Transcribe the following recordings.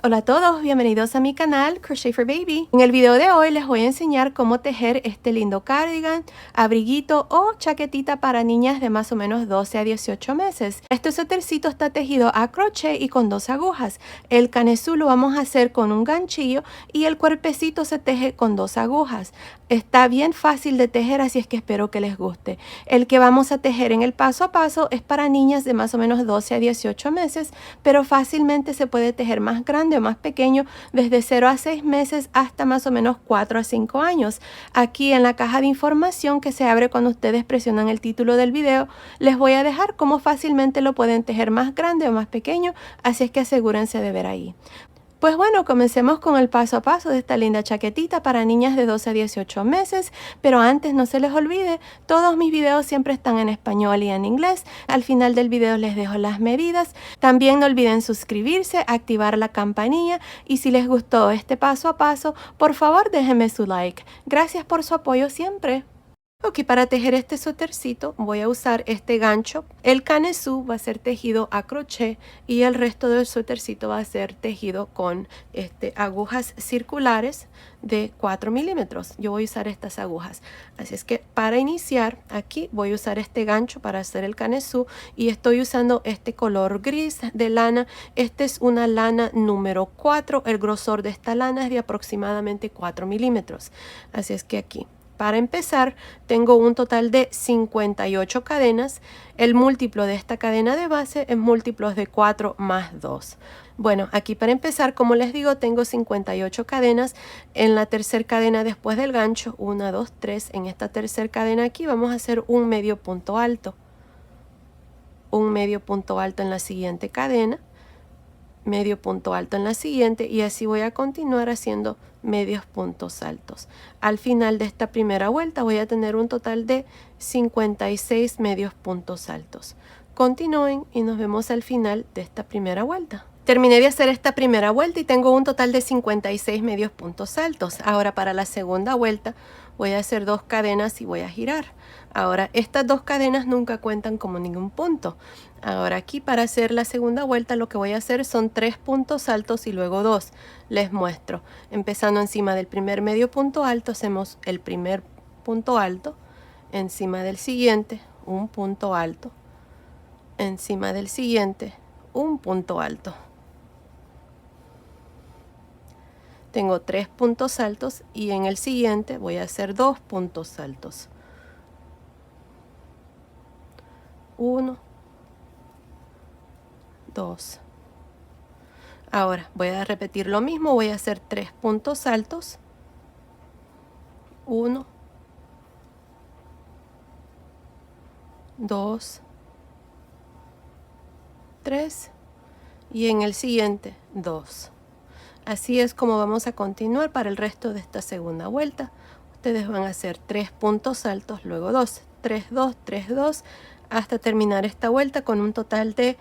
Hola a todos, bienvenidos a mi canal Crochet for Baby. En el video de hoy les voy a enseñar cómo tejer este lindo cardigan, abriguito o chaquetita para niñas de más o menos 12 a 18 meses. Este suétercito está tejido a crochet y con 2 agujas. El canesú lo vamos a hacer con un ganchillo y el cuerpecito se teje con 2 agujas. Está bien fácil de tejer, así es que espero que les guste. El que vamos a tejer en el paso a paso es para niñas de más o menos 12 a 18 meses, pero fácilmente se puede tejer más grande o más pequeño, desde 0 a 6 meses hasta más o menos 4 a 5 años. Aquí en la caja de información que se abre cuando ustedes presionan el título del video, les voy a dejar cómo fácilmente lo pueden tejer más grande o más pequeño, así es que asegúrense de ver ahí. Pues bueno, comencemos con el paso a paso de esta linda chaquetita para niñas de 12 a 18 meses, pero antes no se les olvide, todos mis videos siempre están en español y en inglés. Al final del video les dejo las medidas. También no olviden suscribirse, activar la campanilla y si les gustó este paso a paso, por favor déjenme su like. Gracias por su apoyo siempre. Ok, para tejer este suétercito voy a usar este gancho. El canesú va a ser tejido a crochet y el resto del suétercito va a ser tejido con agujas circulares de 4 milímetros. Yo voy a usar estas agujas. Así es que para iniciar aquí voy a usar este gancho para hacer el canesú y estoy usando este color gris de lana. Esta es una lana número 4. El grosor de esta lana es de aproximadamente 4 milímetros. Así es que aquí. Para empezar, tengo un total de 58 cadenas. El múltiplo de esta cadena de base es múltiplos de 4 más 2. Bueno, aquí para empezar, como les digo, tengo 58 cadenas. En la tercera cadena después del gancho, 1, 2, 3. En esta tercera cadena aquí vamos a hacer un medio punto alto. Un medio punto alto en la siguiente cadena. Medio punto alto en la siguiente y así voy a continuar haciendo medios puntos altos. Al final de esta primera vuelta voy a tener un total de 56 medios puntos altos. Continúen y nos vemos al final de esta primera vuelta. Terminé de hacer esta primera vuelta y tengo un total de 56 medios puntos altos. Ahora para la segunda vuelta voy a hacer 2 cadenas y voy a girar. Ahora estas 2 cadenas nunca cuentan como ningún punto. Ahora aquí para hacer la segunda vuelta lo que voy a hacer son 3 puntos altos y luego 2. Les muestro. Empezando encima del primer medio punto alto hacemos el primer punto alto. Encima del siguiente un punto alto. Encima del siguiente un punto alto. Tengo 3 puntos altos y en el siguiente voy a hacer 2 puntos altos. 1, 2. Ahora voy a repetir lo mismo, voy a hacer 3 puntos altos. 1, 2, 3 y en el siguiente 2. Así es como vamos a continuar para el resto de esta segunda vuelta. Ustedes van a hacer 3 puntos altos, luego 2, 3, 2, 3, 2, hasta terminar esta vuelta con un total de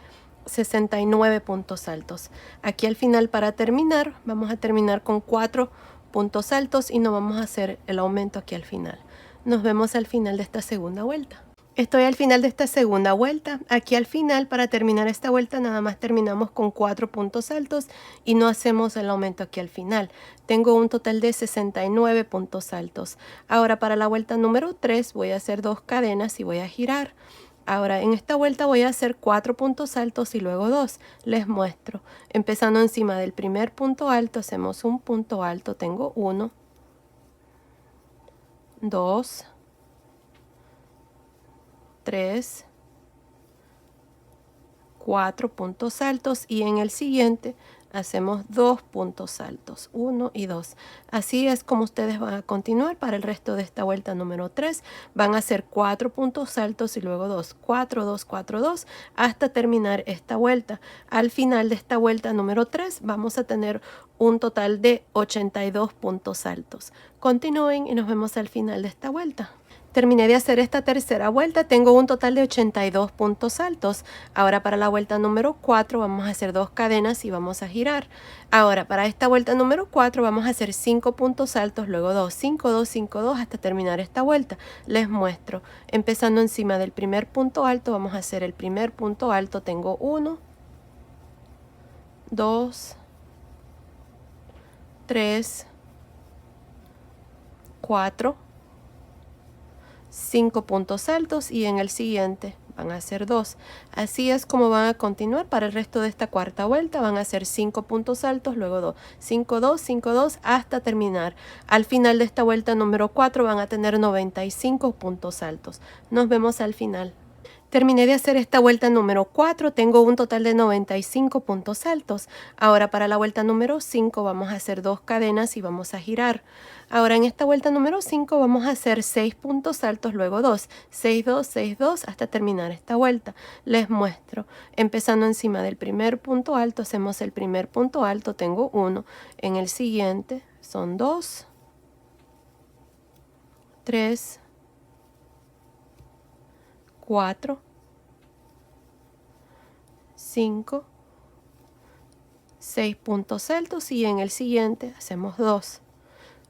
69 puntos altos. Aquí al final para terminar, vamos a terminar con 4 puntos altos y no vamos a hacer el aumento aquí al final. Nos vemos al final de esta segunda vuelta. Estoy al final de esta segunda vuelta. Aquí al final, para terminar esta vuelta, nada más terminamos con 4 puntos altos y no hacemos el aumento aquí al final. Tengo un total de 69 puntos altos. Ahora para la vuelta número 3 voy a hacer 2 cadenas y voy a girar. Ahora en esta vuelta voy a hacer 4 puntos altos y luego 2. Les muestro. Empezando encima del primer punto alto, hacemos un punto alto. Tengo 1, 2, 3, 4 puntos altos y en el siguiente hacemos 2 puntos altos, 1 y 2. Así es como ustedes van a continuar para el resto de esta vuelta número 3. Van a hacer 4 puntos altos y luego 2, 4, 2, 4, 2 hasta terminar esta vuelta. Al final de esta vuelta número 3 vamos a tener un total de 82 puntos altos. Continúen y nos vemos al final de esta vuelta. Terminé de hacer esta tercera vuelta, tengo un total de 82 puntos altos. Ahora para la vuelta número 4 vamos a hacer 2 cadenas y vamos a girar. Ahora para esta vuelta número 4 vamos a hacer 5 puntos altos, luego 2, 5, 2, 5, 2 hasta terminar esta vuelta. Les muestro. Empezando encima del primer punto alto vamos a hacer el primer punto alto. Tengo 1, 2, 3, 4, 5 puntos altos y en el siguiente van a hacer 2. Así es como van a continuar para el resto de esta cuarta vuelta. Van a hacer 5 puntos altos, luego 2, 5, 2, 5, 2 hasta terminar. Al final de esta vuelta número 4 van a tener 95 puntos altos. Nos vemos al final. Terminé de hacer esta vuelta número 4, tengo un total de 95 puntos altos. Ahora para la vuelta número 5 vamos a hacer 2 cadenas y vamos a girar. Ahora en esta vuelta número 5 vamos a hacer 6 puntos altos, luego 2, 6, 2, 6, 2 hasta terminar esta vuelta. Les muestro, empezando encima del primer punto alto, hacemos el primer punto alto, tengo 1, en el siguiente son 2, 3, 4, 5, 6 puntos altos y en el siguiente hacemos 2.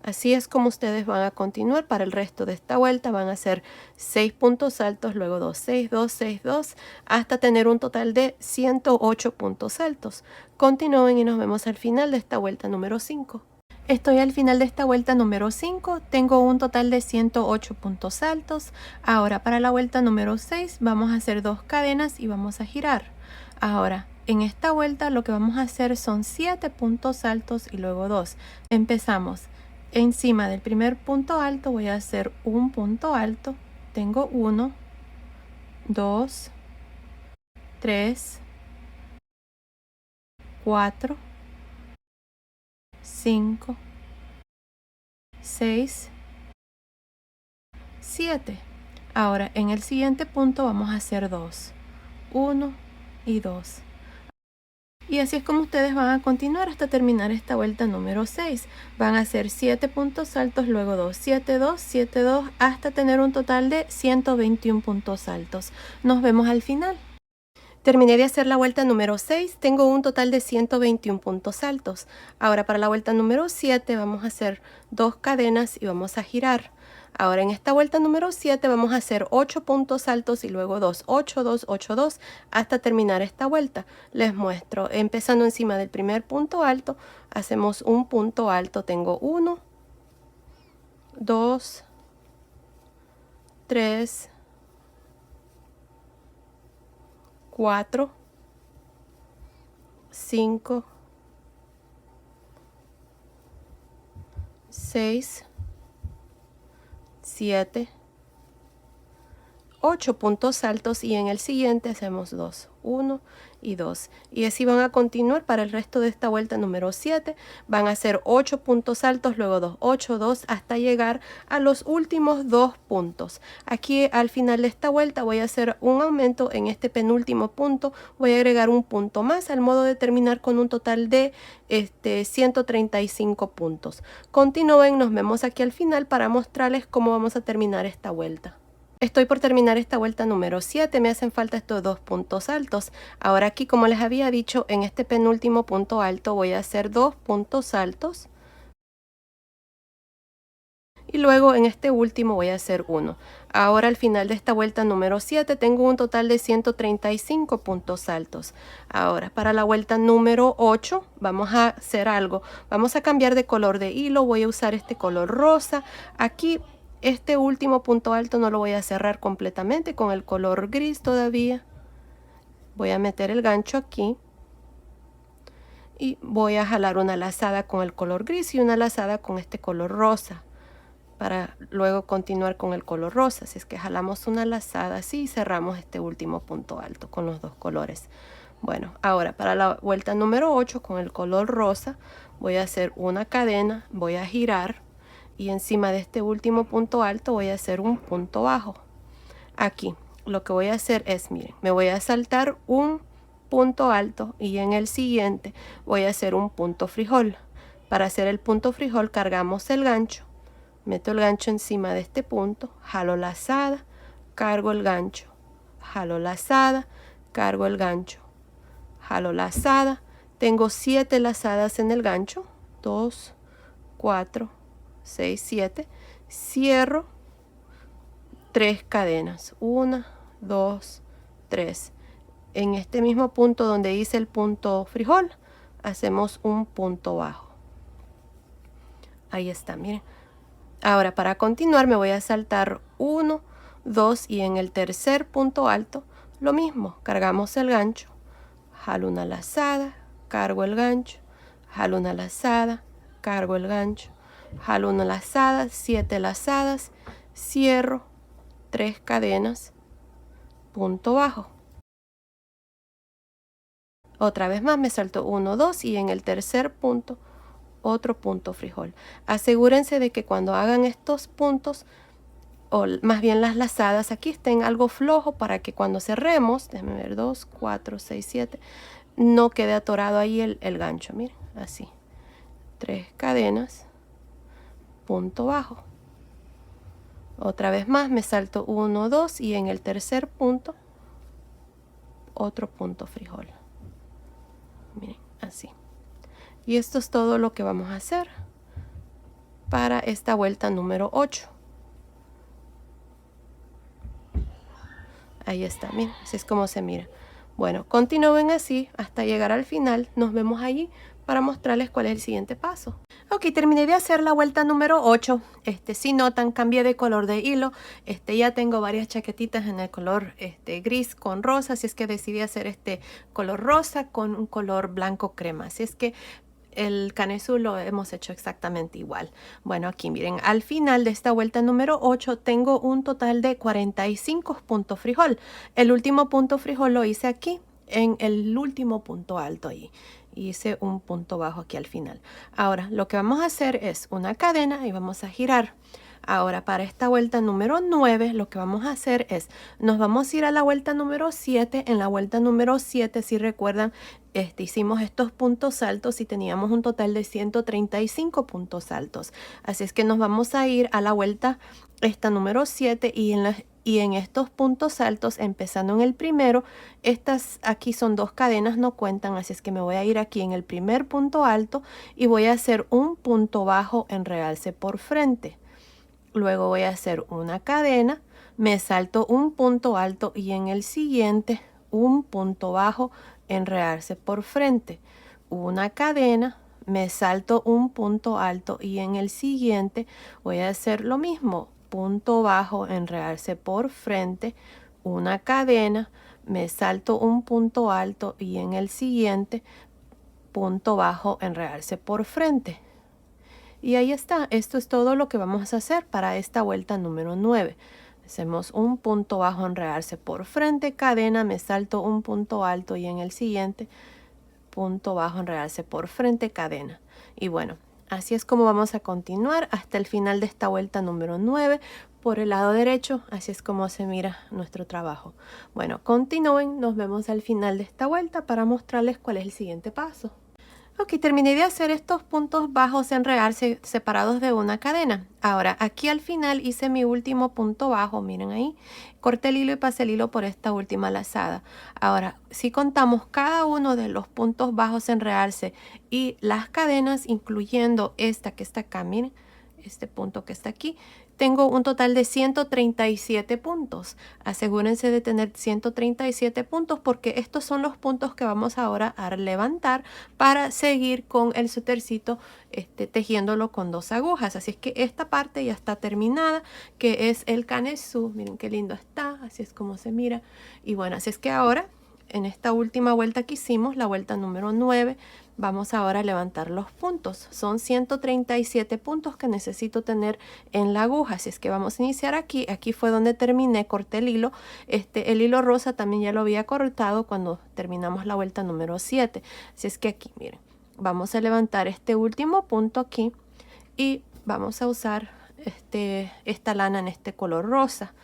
Así es como ustedes van a continuar para el resto de esta vuelta. Van a hacer 6 puntos altos, luego 2, 6, 2, 6, 2, hasta tener un total de 108 puntos altos. Continúen y nos vemos al final de esta vuelta número 5. Estoy al final de esta vuelta número 5, tengo un total de 108 puntos altos. Ahora para la vuelta número 6 vamos a hacer 2 cadenas y vamos a girar. Ahora en esta vuelta lo que vamos a hacer son 7 puntos altos y luego 2. Empezamos encima del primer punto alto, voy a hacer un punto alto, tengo 1, 2, 3, 4, 5, 6, 7. Ahora en el siguiente punto vamos a hacer 2, 1 y 2. Y así es como ustedes van a continuar hasta terminar esta vuelta número 6. Van a hacer 7 puntos altos, luego 2, 7, 2, 7, 2, hasta tener un total de 121 puntos altos. Nos vemos al final. Terminé de hacer la vuelta número 6, tengo un total de 121 puntos altos. Ahora para la vuelta número 7 vamos a hacer 2 cadenas y vamos a girar. Ahora en esta vuelta número 7 vamos a hacer 8 puntos altos y luego 2, 8, 2, 8, 2 hasta terminar esta vuelta. Les muestro, empezando encima del primer punto alto, hacemos un punto alto, tengo 1, 2, 3, 4, 5, 6, 7, 8 puntos altos y en el siguiente hacemos 2, 1 y 2. Y así van a continuar para el resto de esta vuelta número 7. Van a hacer 8 puntos altos, luego 2, 8, 2 hasta llegar a los últimos 2 puntos. Aquí al final de esta vuelta voy a hacer un aumento en este penúltimo punto. Voy a agregar un punto más al modo de terminar con un total de 135 puntos. Continúen, nos vemos aquí al final para mostrarles cómo vamos a terminar esta vuelta. Estoy por terminar esta vuelta número 7, me hacen falta estos 2 puntos altos. Ahora aquí, como les había dicho, en este penúltimo punto alto voy a hacer 2 puntos altos. Y luego en este último voy a hacer 1. Ahora al final de esta vuelta número 7 tengo un total de 135 puntos altos. Ahora para la vuelta número 8 vamos a hacer algo. Vamos a cambiar de color de hilo, voy a usar este color rosa. Aquí este último punto alto no lo voy a cerrar completamente con el color gris todavía. Voy a meter el gancho aquí. Y voy a jalar una lazada con el color gris y una lazada con este color rosa. Para luego continuar con el color rosa. Así es que jalamos una lazada así y cerramos este último punto alto con los dos colores. Bueno, ahora para la vuelta número 8 con el color rosa voy a hacer una cadena, voy a girar y encima de este último punto alto voy a hacer un punto bajo. Aquí lo que voy a hacer es, miren, me voy a saltar un punto alto y en el siguiente voy a hacer un punto frijol. Para hacer el punto frijol cargamos el gancho, meto el gancho encima de este punto, jalo lazada, cargo el gancho, jalo lazada, cargo el gancho, jalo lazada. Tengo 7 lazadas en el gancho, 2, 4, 6, 7, cierro 3 cadenas, 1, 2, 3. En este mismo punto donde hice el punto frijol, hacemos un punto bajo. Ahí está, miren. Ahora para continuar me voy a saltar 1, 2 y en el tercer punto alto lo mismo. Cargamos el gancho, jalo una lazada, cargo el gancho, jalo una lazada, cargo el gancho, jalo una lazada, 7 lazadas, cierro, 3 cadenas, punto bajo. Otra vez más me salto 1, 2 y en el tercer punto otro punto frijol. Asegúrense de que cuando hagan estos puntos, o más bien las lazadas, aquí estén algo flojo para que cuando cerremos, déjenme ver, 2, 4, 6, 7, no quede atorado ahí el gancho. Miren, así. 3 cadenas, punto bajo. Otra vez más me salto 1, 2 y en el tercer punto otro punto frijol. Miren, así. Y esto es todo lo que vamos a hacer para esta vuelta número 8. Ahí está, miren, así es como se mira. Bueno, continúen así hasta llegar al final. Nos vemos allí para mostrarles cuál es el siguiente paso. Ok, terminé de hacer la vuelta número 8. Si notan, cambié de color de hilo. Ya tengo varias chaquetitas en el color gris con rosa, así es que decidí hacer este color rosa con un color blanco crema. Así es que el canesú lo hemos hecho exactamente igual. Bueno, aquí miren, al final de esta vuelta número 8 tengo un total de 45 puntos frijol. El último punto frijol lo hice aquí, en el último punto alto ahí. Hice un punto bajo aquí al final. Ahora, lo que vamos a hacer es una cadena y vamos a girar. Ahora, para esta vuelta número 9, lo que vamos a hacer es, nos vamos a ir a la vuelta número 7. En la vuelta número 7, si recuerdan, hicimos estos puntos altos y teníamos un total de 135 puntos altos. Así es que nos vamos a ir a la vuelta esta número 7 y en estos puntos altos, empezando en el primero, estas aquí son 2 cadenas, no cuentan, así es que me voy a ir aquí en el primer punto alto y voy a hacer un punto bajo en realce por frente. Luego voy a hacer una cadena, me salto un punto alto y en el siguiente un punto bajo en realce por frente. Una cadena, me salto un punto alto y en el siguiente voy a hacer lo mismo. Punto bajo en realce por frente, una cadena, me salto un punto alto y en el siguiente punto bajo en realce por frente. Y ahí está, esto es todo lo que vamos a hacer para esta vuelta número 9. Hacemos un punto bajo en realce por frente, cadena, me salto un punto alto y en el siguiente punto bajo en realce por frente, cadena. Y bueno, así es como vamos a continuar hasta el final de esta vuelta número 9 por el lado derecho. Así es como se mira nuestro trabajo. Bueno, continúen, nos vemos al final de esta vuelta para mostrarles cuál es el siguiente paso. Ok, terminé de hacer estos puntos bajos en realce separados de una cadena. Ahora, aquí al final hice mi último punto bajo, miren ahí. Corté el hilo y pasé el hilo por esta última lazada. Ahora, si contamos cada uno de los puntos bajos en realce y las cadenas, incluyendo esta que está acá, miren, este punto que está aquí, tengo un total de 137 puntos. Asegúrense de tener 137 puntos porque estos son los puntos que vamos ahora a levantar para seguir con el suétercito tejiéndolo con 2 agujas. Así es que esta parte ya está terminada, que es el canesú. Miren qué lindo está, así es como se mira. Y bueno, así es que ahora en esta última vuelta que hicimos, la vuelta número 9, vamos ahora a levantar los puntos. Son 137 puntos que necesito tener en la aguja. Así es que vamos a iniciar aquí. Aquí fue donde terminé, corté el hilo. El hilo rosa también ya lo había cortado cuando terminamos la vuelta número 7. Así es que aquí, miren, vamos a levantar este último punto aquí y vamos a usar esta lana en este color rosa.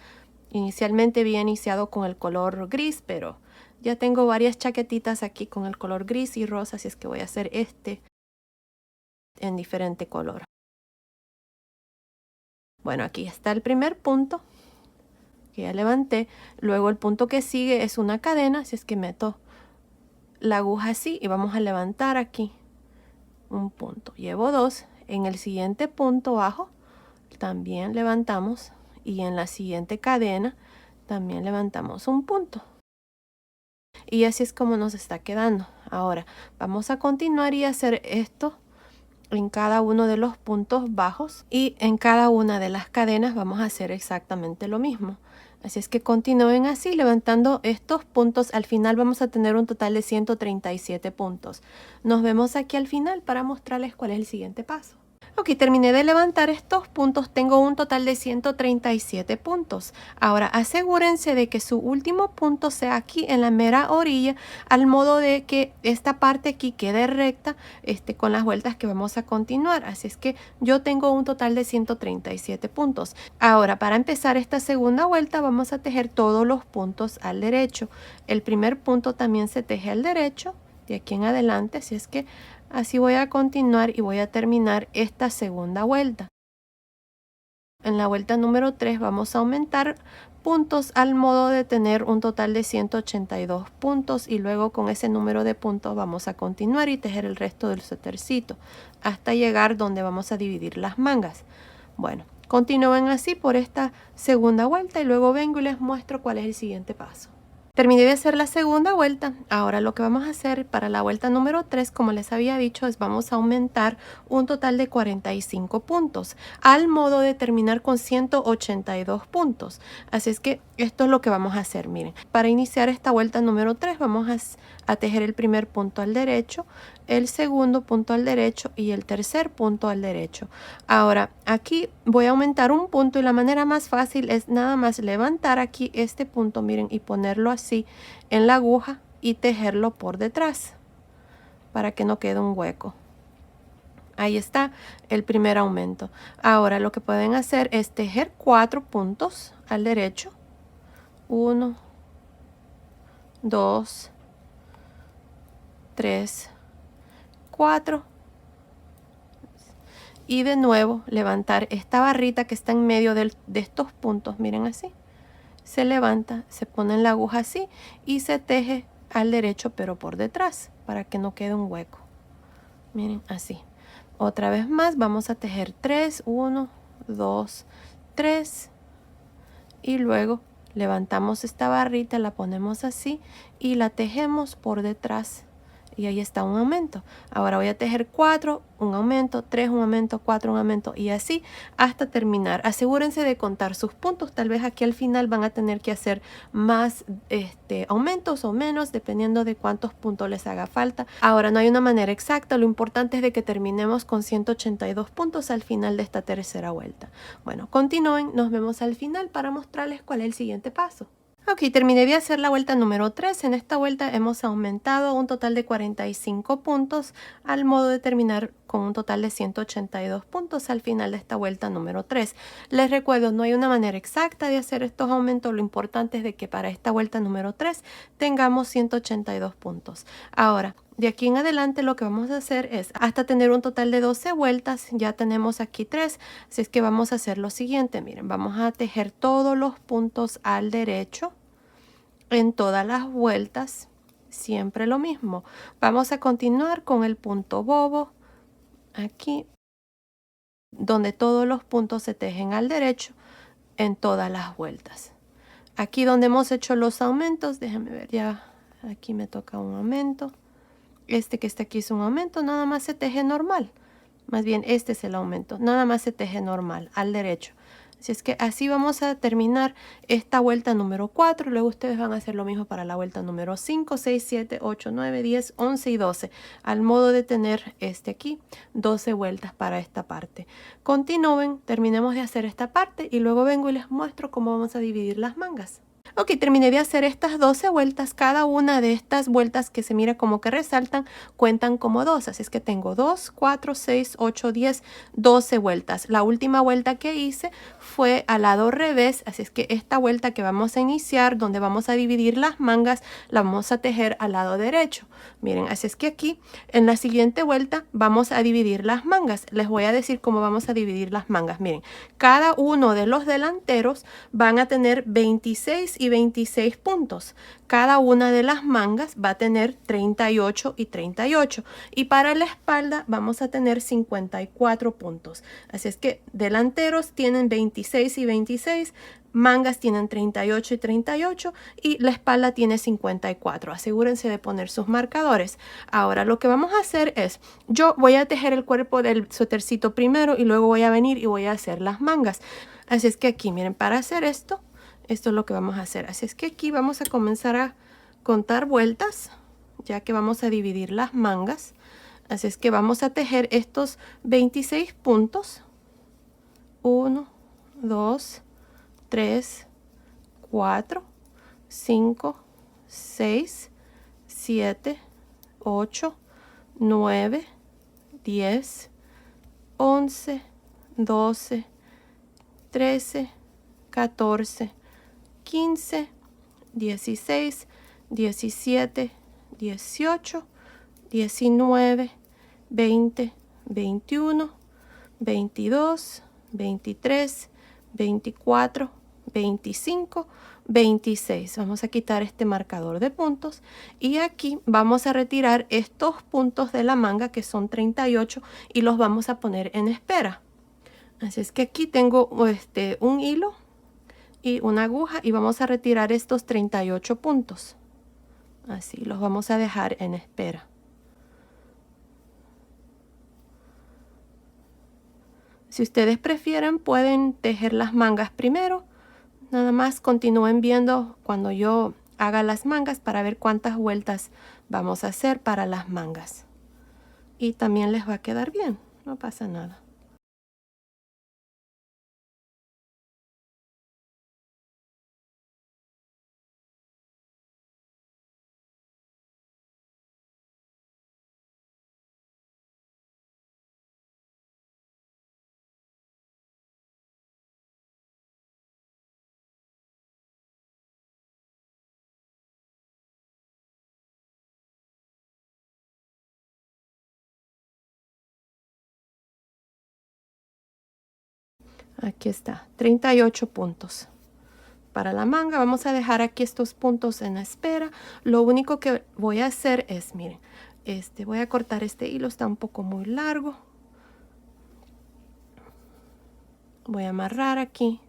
Inicialmente había iniciado con el color gris, pero ya tengo varias chaquetitas aquí con el color gris y rosa, así es que voy a hacer en diferente color. Bueno, aquí está el primer punto que ya levanté. Luego el punto que sigue es una cadena, así es que meto la aguja así y vamos a levantar aquí un punto. Llevo 2. En el siguiente punto bajo también levantamos y en la siguiente cadena también levantamos un punto. Y así es como nos está quedando. Ahora vamos a continuar y hacer esto en cada uno de los puntos bajos y en cada una de las cadenas vamos a hacer exactamente lo mismo. Así es que continúen así levantando estos puntos. Al final vamos a tener un total de 137 puntos. Nos vemos aquí al final para mostrarles cuál es el siguiente paso. Ok, terminé de levantar estos puntos, tengo un total de 137 puntos. Ahora asegúrense de que su último punto sea aquí en la mera orilla, al modo de que esta parte aquí quede recta con las vueltas que vamos a continuar. Así es que yo tengo un total de 137 puntos. Ahora, para empezar esta segunda vuelta vamos a tejer todos los puntos al derecho. El primer punto también se teje al derecho de aquí en adelante, así es que así voy a continuar y voy a terminar esta segunda vuelta. En la vuelta número 3 vamos a aumentar puntos al modo de tener un total de 182 puntos y luego con ese número de puntos vamos a continuar y tejer el resto del suétercito hasta llegar donde vamos a dividir las mangas. Bueno, continúen así por esta segunda vuelta y luego vengo y les muestro cuál es el siguiente paso. Terminé de hacer la segunda vuelta. Ahora lo que vamos a hacer para la vuelta número 3, como les había dicho, es vamos a aumentar un total de 45 puntos, al modo de terminar con 182 puntos. Así es que esto es lo que vamos a hacer. Miren, para iniciar esta vuelta número 3 vamos a tejer el primer punto al derecho, el segundo punto al derecho y el tercer punto al derecho. Ahora aquí voy a aumentar un punto y la manera más fácil es nada más levantar aquí este punto, miren, y ponerlo así en la aguja y tejerlo por detrás para que no quede un hueco. Ahí está el primer aumento. Ahora lo que pueden hacer es tejer 4 puntos al derecho. 1, 2, 3, 4. Y de nuevo levantar esta barrita que está en medio de estos puntos. Miren así. Se levanta, se pone en la aguja así y se teje al derecho pero por detrás para que no quede un hueco. Miren así. Otra vez más vamos a tejer 3, 1, 2, 3 y luego levantamos esta barrita, la ponemos así y la tejemos por detrás. Y ahí está un aumento. Ahora voy a tejer 4, un aumento, 3, un aumento, 4, un aumento y así hasta terminar. Asegúrense de contar sus puntos. Tal vez aquí al final van a tener que hacer más aumentos o menos dependiendo de cuántos puntos les haga falta. Ahora no hay una manera exacta. Lo importante es de que terminemos con 182 puntos al final de esta tercera vuelta. Bueno, continúen. Nos vemos al final para mostrarles cuál es el siguiente paso. Ok, terminé de hacer la vuelta número 3. En esta vuelta hemos aumentado un total de 45 puntos al modo de terminar con un total de 182 puntos al final de esta vuelta número 3. Les recuerdo, no hay una manera exacta de hacer estos aumentos. Lo importante es de que para esta vuelta número 3 tengamos 182 puntos. Ahora, de aquí en adelante lo que vamos a hacer es hasta tener un total de 12 vueltas. Ya tenemos aquí 3, así es que vamos a hacer lo siguiente. Miren, vamos a tejer todos los puntos al derecho en todas las vueltas, siempre lo mismo. Vamos a continuar con el punto bobo aquí, donde todos los puntos se tejen al derecho en todas las vueltas. Aquí donde hemos hecho los aumentos, déjenme ver, ya aquí me toca un aumento. Este que está aquí es un aumento, nada más se teje normal. Más bien este es el aumento, nada más se teje normal al derecho. Así es que así vamos a terminar esta vuelta número 4. Luego ustedes van a hacer lo mismo para la vuelta número 5, 6, 7, 8, 9, 10, 11 y 12. Al modo de tener aquí 12 vueltas para esta parte. Continúen, terminemos de hacer esta parte y luego vengo y les muestro cómo vamos a dividir las mangas. Ok, terminé de hacer estas 12 vueltas. Cada una de estas vueltas que se mira como que resaltan cuentan como 2. Así es que tengo 2, 4, 6, 8, 10, 12 vueltas. La última vuelta que hice fue al lado revés. Así es que esta vuelta que vamos a iniciar, donde vamos a dividir las mangas, la vamos a tejer al lado derecho. Miren, así es que aquí en la siguiente vuelta vamos a dividir las mangas. Les voy a decir cómo vamos a dividir las mangas. Miren, cada uno de los delanteros van a tener 26 y 26 puntos. Cada una de las mangas va a tener 38 y 38. Y para la espalda vamos a tener 54 puntos. Así es que delanteros tienen 26 y 26. mangas tienen 38 y 38 y la espalda tiene 54. Asegúrense de poner sus marcadores. Ahora lo que vamos a hacer es, yo voy a tejer el cuerpo del suétercito primero y luego voy a venir y voy a hacer las mangas. Así es que aquí, miren, para hacer esto es lo que vamos a hacer. Así es que aquí vamos a comenzar a contar vueltas, ya que vamos a dividir las mangas. Así es que vamos a tejer estos 26 puntos. 1, 2, 3, 4, 5, 6, 7, 8, 9, 10, 11, 12, 13, 14, 15, 16, 17, 18, 19, 20, 21, 22, 23, 24, 25, 26. Vamos a quitar este marcador de puntos y aquí vamos a retirar estos puntos de la manga que son 38 y los vamos a poner en espera. Así es que aquí tengo un hilo y una aguja y vamos a retirar estos 38 puntos. Así los vamos a dejar en espera. Si ustedes prefieren, pueden tejer las mangas primero. Nada más continúen viendo cuando yo haga las mangas para ver cuántas vueltas vamos a hacer para las mangas. Y también les va a quedar bien, no pasa nada. Aquí está, 38 puntos. Para la manga vamos a dejar aquí estos puntos en espera. Lo único que voy a hacer es, miren, voy a cortar este hilo, está un poco muy largo. Voy a amarrar aquí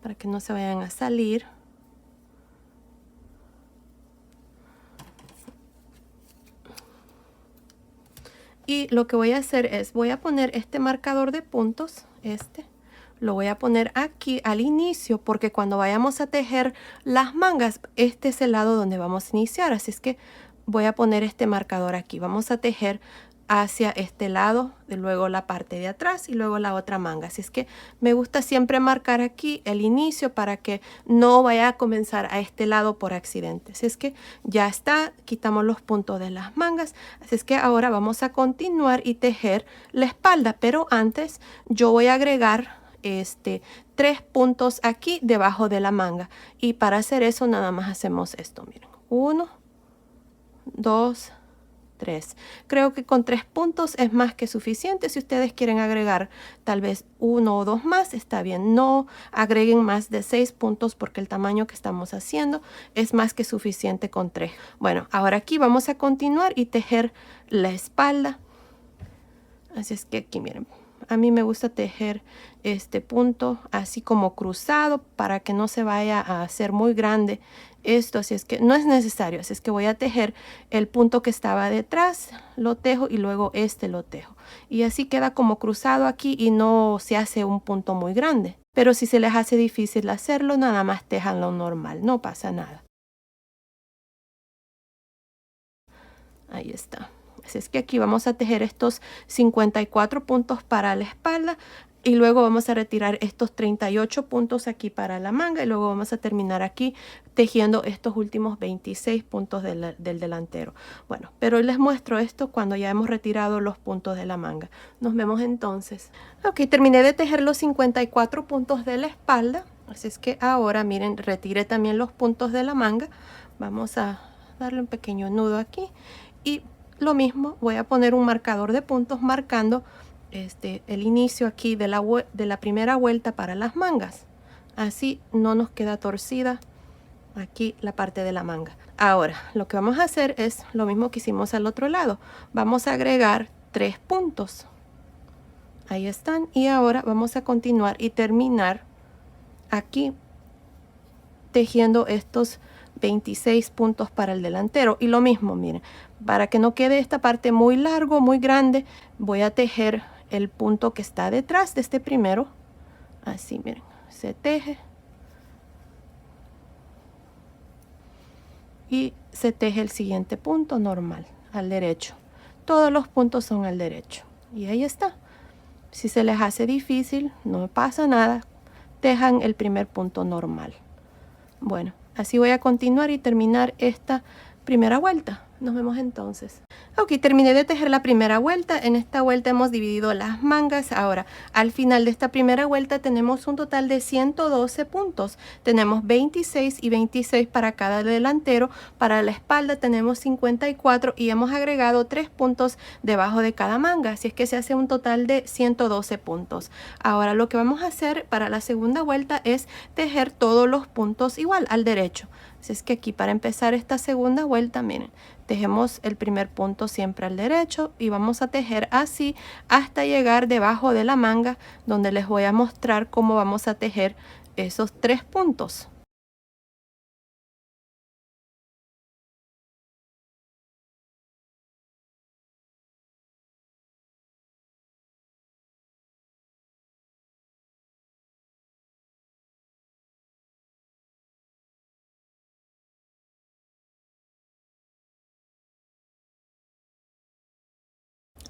para que no se vayan a salir. Y lo que voy a hacer es, voy a poner este marcador de puntos, lo voy a poner aquí al inicio porque cuando vayamos a tejer las mangas, este es el lado donde vamos a iniciar. Así es que voy a poner este marcador aquí. Vamos a tejer hacia este lado, de luego la parte de atrás y luego la otra manga. Así es que me gusta siempre marcar aquí el inicio para que no vaya a comenzar a este lado por accidente. Así es que ya está, quitamos los puntos de las mangas. Así es que ahora vamos a continuar y tejer la espalda, pero antes yo voy a agregar 3 puntos aquí debajo de la manga, y para hacer eso nada más hacemos esto, miren, 1, 2, 3. Creo que con 3 puntos es más que suficiente. Si ustedes quieren agregar tal vez 1 o 2 más, está bien. No agreguen más de 6 puntos porque el tamaño que estamos haciendo es más que suficiente con 3. Bueno, ahora aquí vamos a continuar y tejer la espalda. Así es que aquí miren, a mí me gusta tejer este punto así como cruzado para que no se vaya a hacer muy grande esto. Así es que no es necesario. Así es que voy a tejer el punto que estaba detrás, lo tejo y luego lo tejo. Y así queda como cruzado aquí y no se hace un punto muy grande. Pero si se les hace difícil hacerlo, nada más tejanlo normal, no pasa nada. Ahí está. Así es que aquí vamos a tejer estos 54 puntos para la espalda y luego vamos a retirar estos 38 puntos aquí para la manga y luego vamos a terminar aquí tejiendo estos últimos 26 puntos del delantero. Bueno, pero les muestro esto cuando ya hemos retirado los puntos de la manga. Nos vemos entonces. Ok, terminé de tejer los 54 puntos de la espalda. Así es que ahora miren, retiré también los puntos de la manga. Vamos a darle un pequeño nudo aquí. Y lo mismo, voy a poner un marcador de puntos marcando el inicio aquí de la primera vuelta para las mangas. Así no nos queda torcida aquí la parte de la manga. Ahora, lo que vamos a hacer es lo mismo que hicimos al otro lado. Vamos a agregar 3 puntos. Ahí están. Y ahora vamos a continuar y terminar aquí tejiendo estos 26 puntos para el delantero. Y lo mismo, miren, para que no quede esta parte muy largo, muy grande, voy a tejer el punto que está detrás de este primero. Así, miren, se teje. Y se teje el siguiente punto normal, al derecho. Todos los puntos son al derecho. Y ahí está. Si se les hace difícil, no pasa nada. Tejan el primer punto normal. Bueno, así voy a continuar y terminar esta primera vuelta. Nos vemos entonces. Ok, terminé de tejer la primera vuelta. En esta vuelta hemos dividido las mangas. Ahora, al final de esta primera vuelta tenemos un total de 112 puntos. Tenemos 26 y 26 para cada delantero. Para la espalda tenemos 54 y hemos agregado 3 puntos debajo de cada manga. Así es que se hace un total de 112 puntos. Ahora lo que vamos a hacer para la segunda vuelta es tejer todos los puntos igual al derecho. Así es que aquí para empezar esta segunda vuelta, miren, tejemos el primer punto siempre al derecho y vamos a tejer así hasta llegar debajo de la manga, donde les voy a mostrar cómo vamos a tejer esos 3 puntos.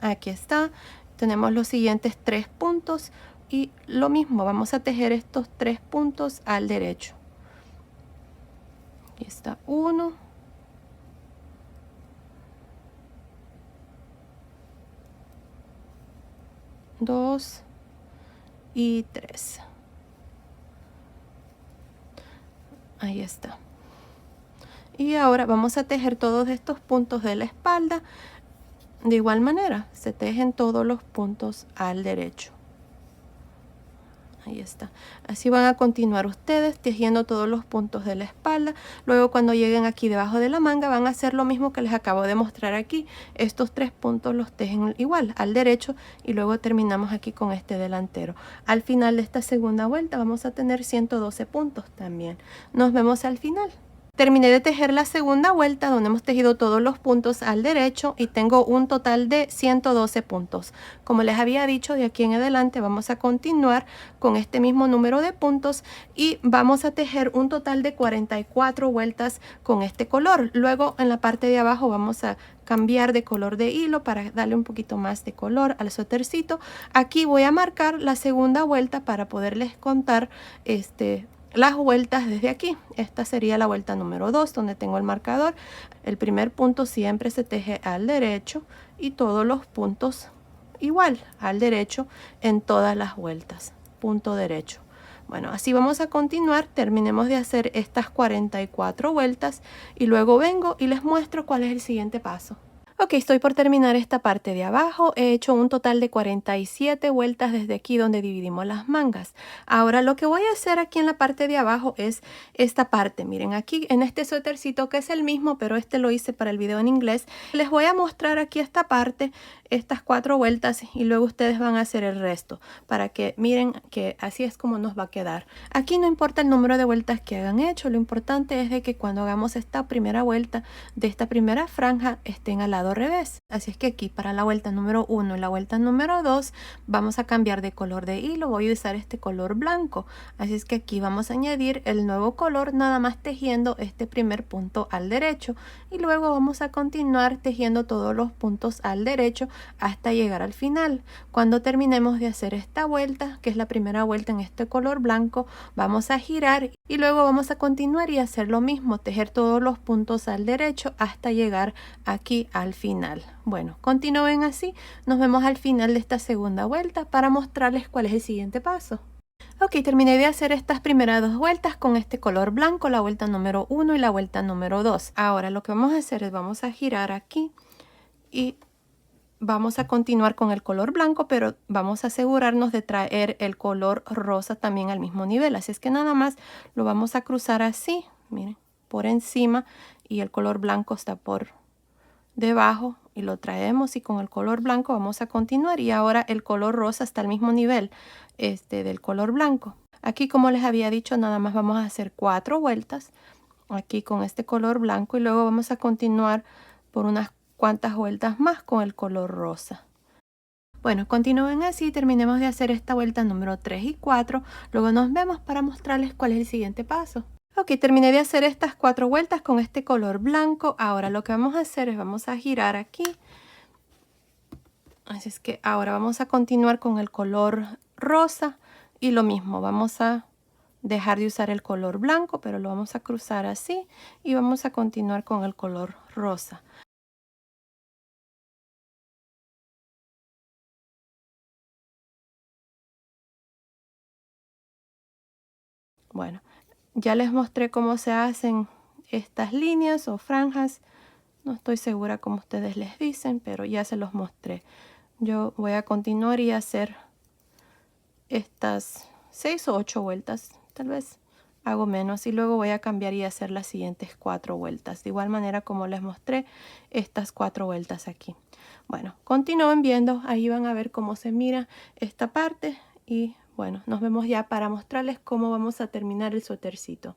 Aquí está, tenemos los siguientes 3 puntos y lo mismo, vamos a tejer estos 3 puntos al derecho. Aquí está 1, 2 y 3. Ahí está. Y ahora vamos a tejer todos estos puntos de la espalda. De igual manera, se tejen todos los puntos al derecho. Ahí está. Así van a continuar ustedes tejiendo todos los puntos de la espalda. Luego cuando lleguen aquí debajo de la manga van a hacer lo mismo que les acabo de mostrar aquí. Estos 3 puntos los tejen igual al derecho y luego terminamos aquí con este delantero. Al final de esta segunda vuelta vamos a tener 112 puntos también. Nos vemos al final. Terminé de tejer la segunda vuelta donde hemos tejido todos los puntos al derecho y tengo un total de 112 puntos. Como les había dicho, de aquí en adelante vamos a continuar con este mismo número de puntos y vamos a tejer un total de 44 vueltas con este color. Luego en la parte de abajo vamos a cambiar de color de hilo para darle un poquito más de color al suétercito. Aquí voy a marcar la segunda vuelta para poderles contar las vueltas desde aquí. Esta sería la vuelta número 2 donde tengo el marcador. El primer punto siempre se teje al derecho y todos los puntos igual al derecho en todas las vueltas, punto derecho. Bueno, así vamos a continuar. Terminemos de hacer estas 44 vueltas y luego vengo y les muestro cuál es el siguiente paso. Ok, estoy por terminar esta parte de abajo. He hecho un total de 47 vueltas desde aquí donde dividimos las mangas. Ahora lo que voy a hacer aquí en la parte de abajo es esta parte. Miren aquí en este suétercito que es el mismo, pero este lo hice para el video en inglés. Les voy a mostrar aquí esta parte, estas 4 vueltas y luego ustedes van a hacer el resto para que miren que así es como nos va a quedar. Aquí no importa el número de vueltas que hayan hecho, lo importante es de que cuando hagamos esta primera vuelta de esta primera franja estén al lado revés. Así es que aquí para la vuelta número 1 y la vuelta número 2 vamos a cambiar de color de hilo. Voy a usar este color blanco. Así es que aquí vamos a añadir el nuevo color nada más tejiendo este primer punto al derecho y luego vamos a continuar tejiendo todos los puntos al derecho hasta llegar al final. Cuando terminemos de hacer esta vuelta, que es la primera vuelta en este color blanco, vamos a girar y luego vamos a continuar y hacer lo mismo, tejer todos los puntos al derecho hasta llegar aquí al final. Bueno, continúen así. Nos vemos al final de esta segunda vuelta para mostrarles cuál es el siguiente paso. Ok, terminé de hacer estas primeras 2 vueltas con este color blanco, la vuelta número 1 y la vuelta número 2. Ahora lo que vamos a hacer es vamos a girar aquí y vamos a continuar con el color blanco, pero vamos a asegurarnos de traer el color rosa también al mismo nivel. Así es que nada más lo vamos a cruzar así, miren, por encima y el color blanco está por debajo y lo traemos y con el color blanco vamos a continuar y ahora el color rosa está al mismo nivel del color blanco. Aquí, como les había dicho, nada más vamos a hacer 4 vueltas aquí con este color blanco y luego vamos a continuar por unas cuantas vueltas más con el color rosa. Bueno, continúen así, terminemos de hacer esta vuelta número 3 y 4. Luego nos vemos para mostrarles cuál es el siguiente paso. Ok, terminé de hacer estas 4 vueltas con este color blanco. Ahora lo que vamos a hacer es vamos a girar aquí. Así es que ahora vamos a continuar con el color rosa y lo mismo, vamos a dejar de usar el color blanco, pero lo vamos a cruzar así y vamos a continuar con el color rosa. Bueno, ya les mostré cómo se hacen estas líneas o franjas. No estoy segura cómo ustedes les dicen, pero ya se los mostré. Yo voy a continuar y hacer estas 6 o 8 vueltas, tal vez hago menos, y luego voy a cambiar y hacer las siguientes 4 vueltas. De igual manera como les mostré estas 4 vueltas aquí. Bueno, continúen viendo, ahí van a ver cómo se mira esta parte y bueno, nos vemos ya para mostrarles cómo vamos a terminar el suétercito.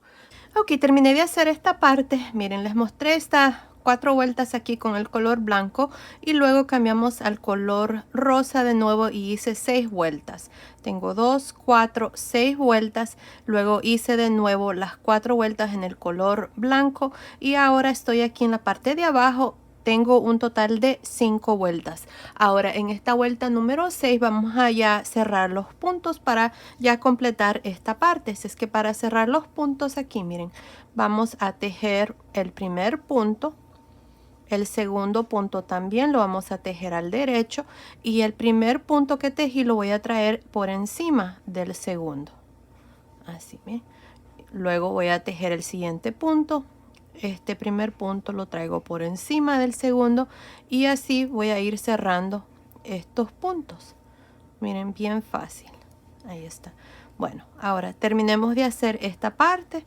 Ok, terminé de hacer esta parte. Miren, les mostré estas 4 vueltas aquí con el color blanco y luego cambiamos al color rosa de nuevo y hice 6 vueltas. Tengo 2, 4, 6 vueltas. Luego hice de nuevo las 4 vueltas en el color blanco y ahora estoy aquí en la parte de abajo. Tengo un total de 5 vueltas. Ahora en esta vuelta número 6 vamos a ya cerrar los puntos para ya completar esta parte. Así es que para cerrar los puntos aquí, miren, vamos a tejer el primer punto. El segundo punto también lo vamos a tejer al derecho y el primer punto que tejí lo voy a traer por encima del segundo. Así, miren. Luego voy a tejer el siguiente punto. Este primer punto lo traigo por encima del segundo y así voy a ir cerrando estos puntos. Miren, bien fácil. Ahí está. Bueno, ahora terminemos de hacer esta parte.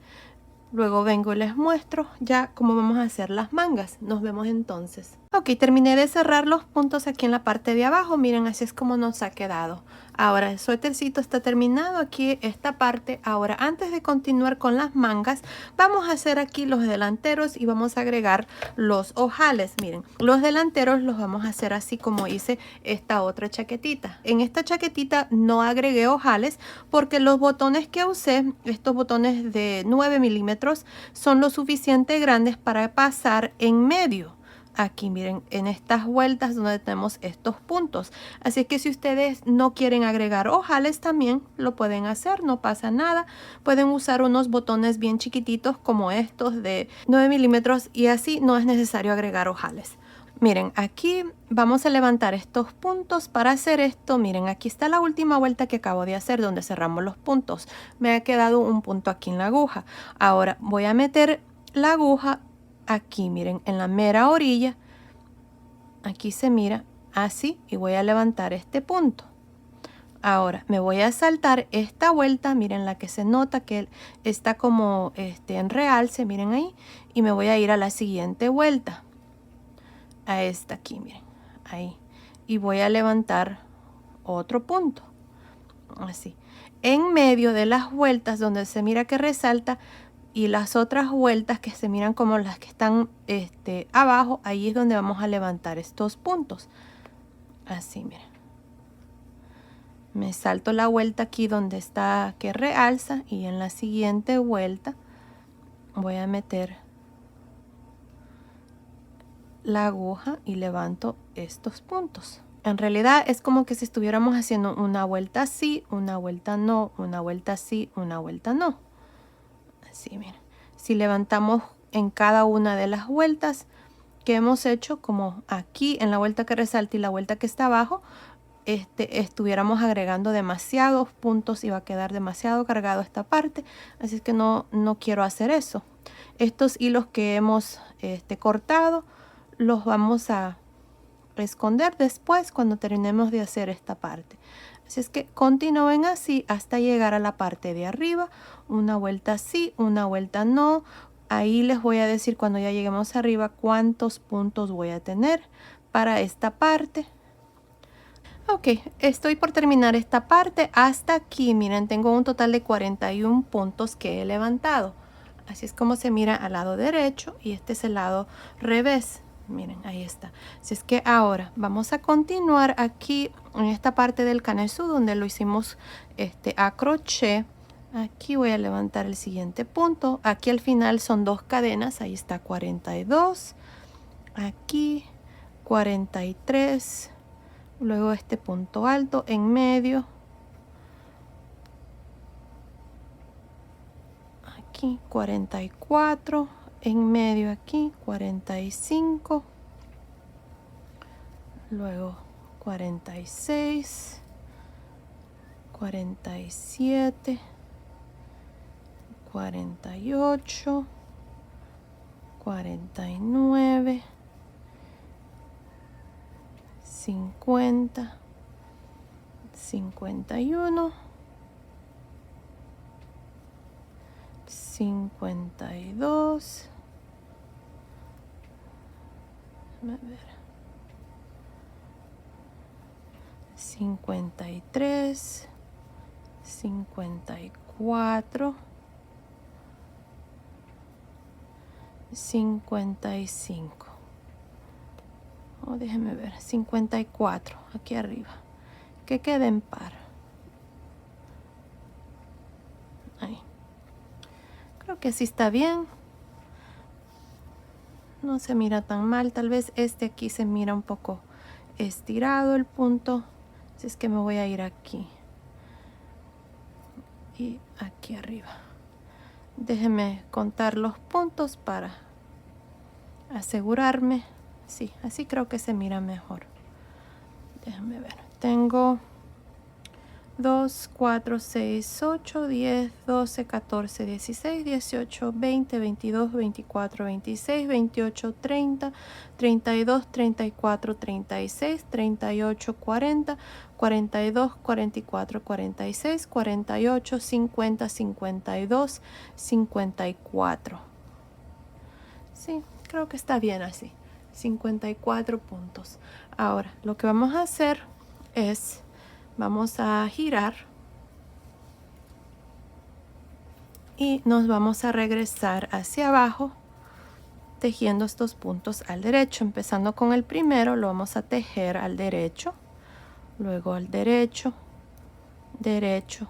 Luego vengo y les muestro ya cómo vamos a hacer las mangas. Nos vemos entonces. Ok, terminé de cerrar los puntos aquí en la parte de abajo. Miren, así es como nos ha quedado. Ahora el suétercito está terminado aquí esta parte. Ahora, antes de continuar con las mangas, vamos a hacer aquí los delanteros y vamos a agregar los ojales. Miren, los delanteros los vamos a hacer así como hice esta otra chaquetita. En esta chaquetita no agregué ojales porque los botones que usé, estos botones de 9 milímetros, son lo suficiente grandes para pasar en medio. Aquí miren, en estas vueltas donde tenemos estos puntos. Así que si ustedes no quieren agregar ojales también lo pueden hacer, no pasa nada. Pueden usar unos botones bien chiquititos como estos de 9 milímetros y así no es necesario agregar ojales. Miren, aquí vamos a levantar estos puntos. Para hacer esto, miren, aquí está la última vuelta que acabo de hacer donde cerramos los puntos. Me ha quedado un punto aquí en la aguja. Ahora voy a meter la aguja aquí, miren, en la mera orilla. Aquí se mira así y voy a levantar este punto. Ahora me voy a saltar esta vuelta, miren la que se nota que está como en realce, miren ahí, y me voy a ir a la siguiente vuelta. A esta aquí, miren, ahí. Y voy a levantar otro punto, así. En medio de las vueltas donde se mira que resalta y las otras vueltas que se miran como las que están abajo, ahí es donde vamos a levantar estos puntos. Así, miren. Me salto la vuelta aquí donde está que realza y en la siguiente vuelta voy a meter la aguja y levanto estos puntos. En realidad es como que si estuviéramos haciendo una vuelta sí, una vuelta no, una vuelta sí, una vuelta no. Así, miren. Si levantamos en cada una de las vueltas que hemos hecho, como aquí en la vuelta que resalta y la vuelta que está abajo, estuviéramos agregando demasiados puntos y va a quedar demasiado cargado esta parte. Así es que no quiero hacer eso. Estos hilos que hemos cortado los vamos a esconder después cuando terminemos de hacer esta parte. Así es que continúen así hasta llegar a la parte de arriba. Una vuelta sí, una vuelta no. Ahí les voy a decir cuando ya lleguemos arriba cuántos puntos voy a tener para esta parte. Ok, estoy por terminar esta parte. Hasta aquí, miren, tengo un total de 41 puntos que he levantado. Así es como se mira al lado derecho y este es el lado revés. Miren, ahí está. Así es que ahora vamos a continuar aquí en esta parte del canesú donde lo hicimos a crochet. Aquí voy a levantar el siguiente punto. Aquí al final son 2 cadenas. Ahí está 42. Aquí 43. Luego este punto alto en medio. Aquí 44. En medio aquí 45. Luego 46. 47. 48. 49. 50. 51. 52. Déjame ver. 53. 54. 55. Oh, déjeme ver. 54 aquí arriba. Que quede en par. Ahí. Creo que sí está bien. No se mira tan mal. Tal vez este aquí se mira un poco estirado el punto. Así es que me voy a ir aquí. Y aquí arriba. Déjeme contar los puntos para asegurarme. Sí, así creo que se mira mejor. Déjame ver. Tengo 2, 4, 6, 8, 10, 12, 14, 16, 18, 20, 22, 24, 26, 28, 30, 32, 34, 36, 38, 40, 42, 44, 46, 48, 50, 52, 54. Sí, creo que está bien así. 54 puntos. Ahora, lo que vamos a hacer es, vamos a girar y nos vamos a regresar hacia abajo tejiendo estos puntos al derecho. Empezando con el primero, lo vamos a tejer al derecho, luego al derecho, derecho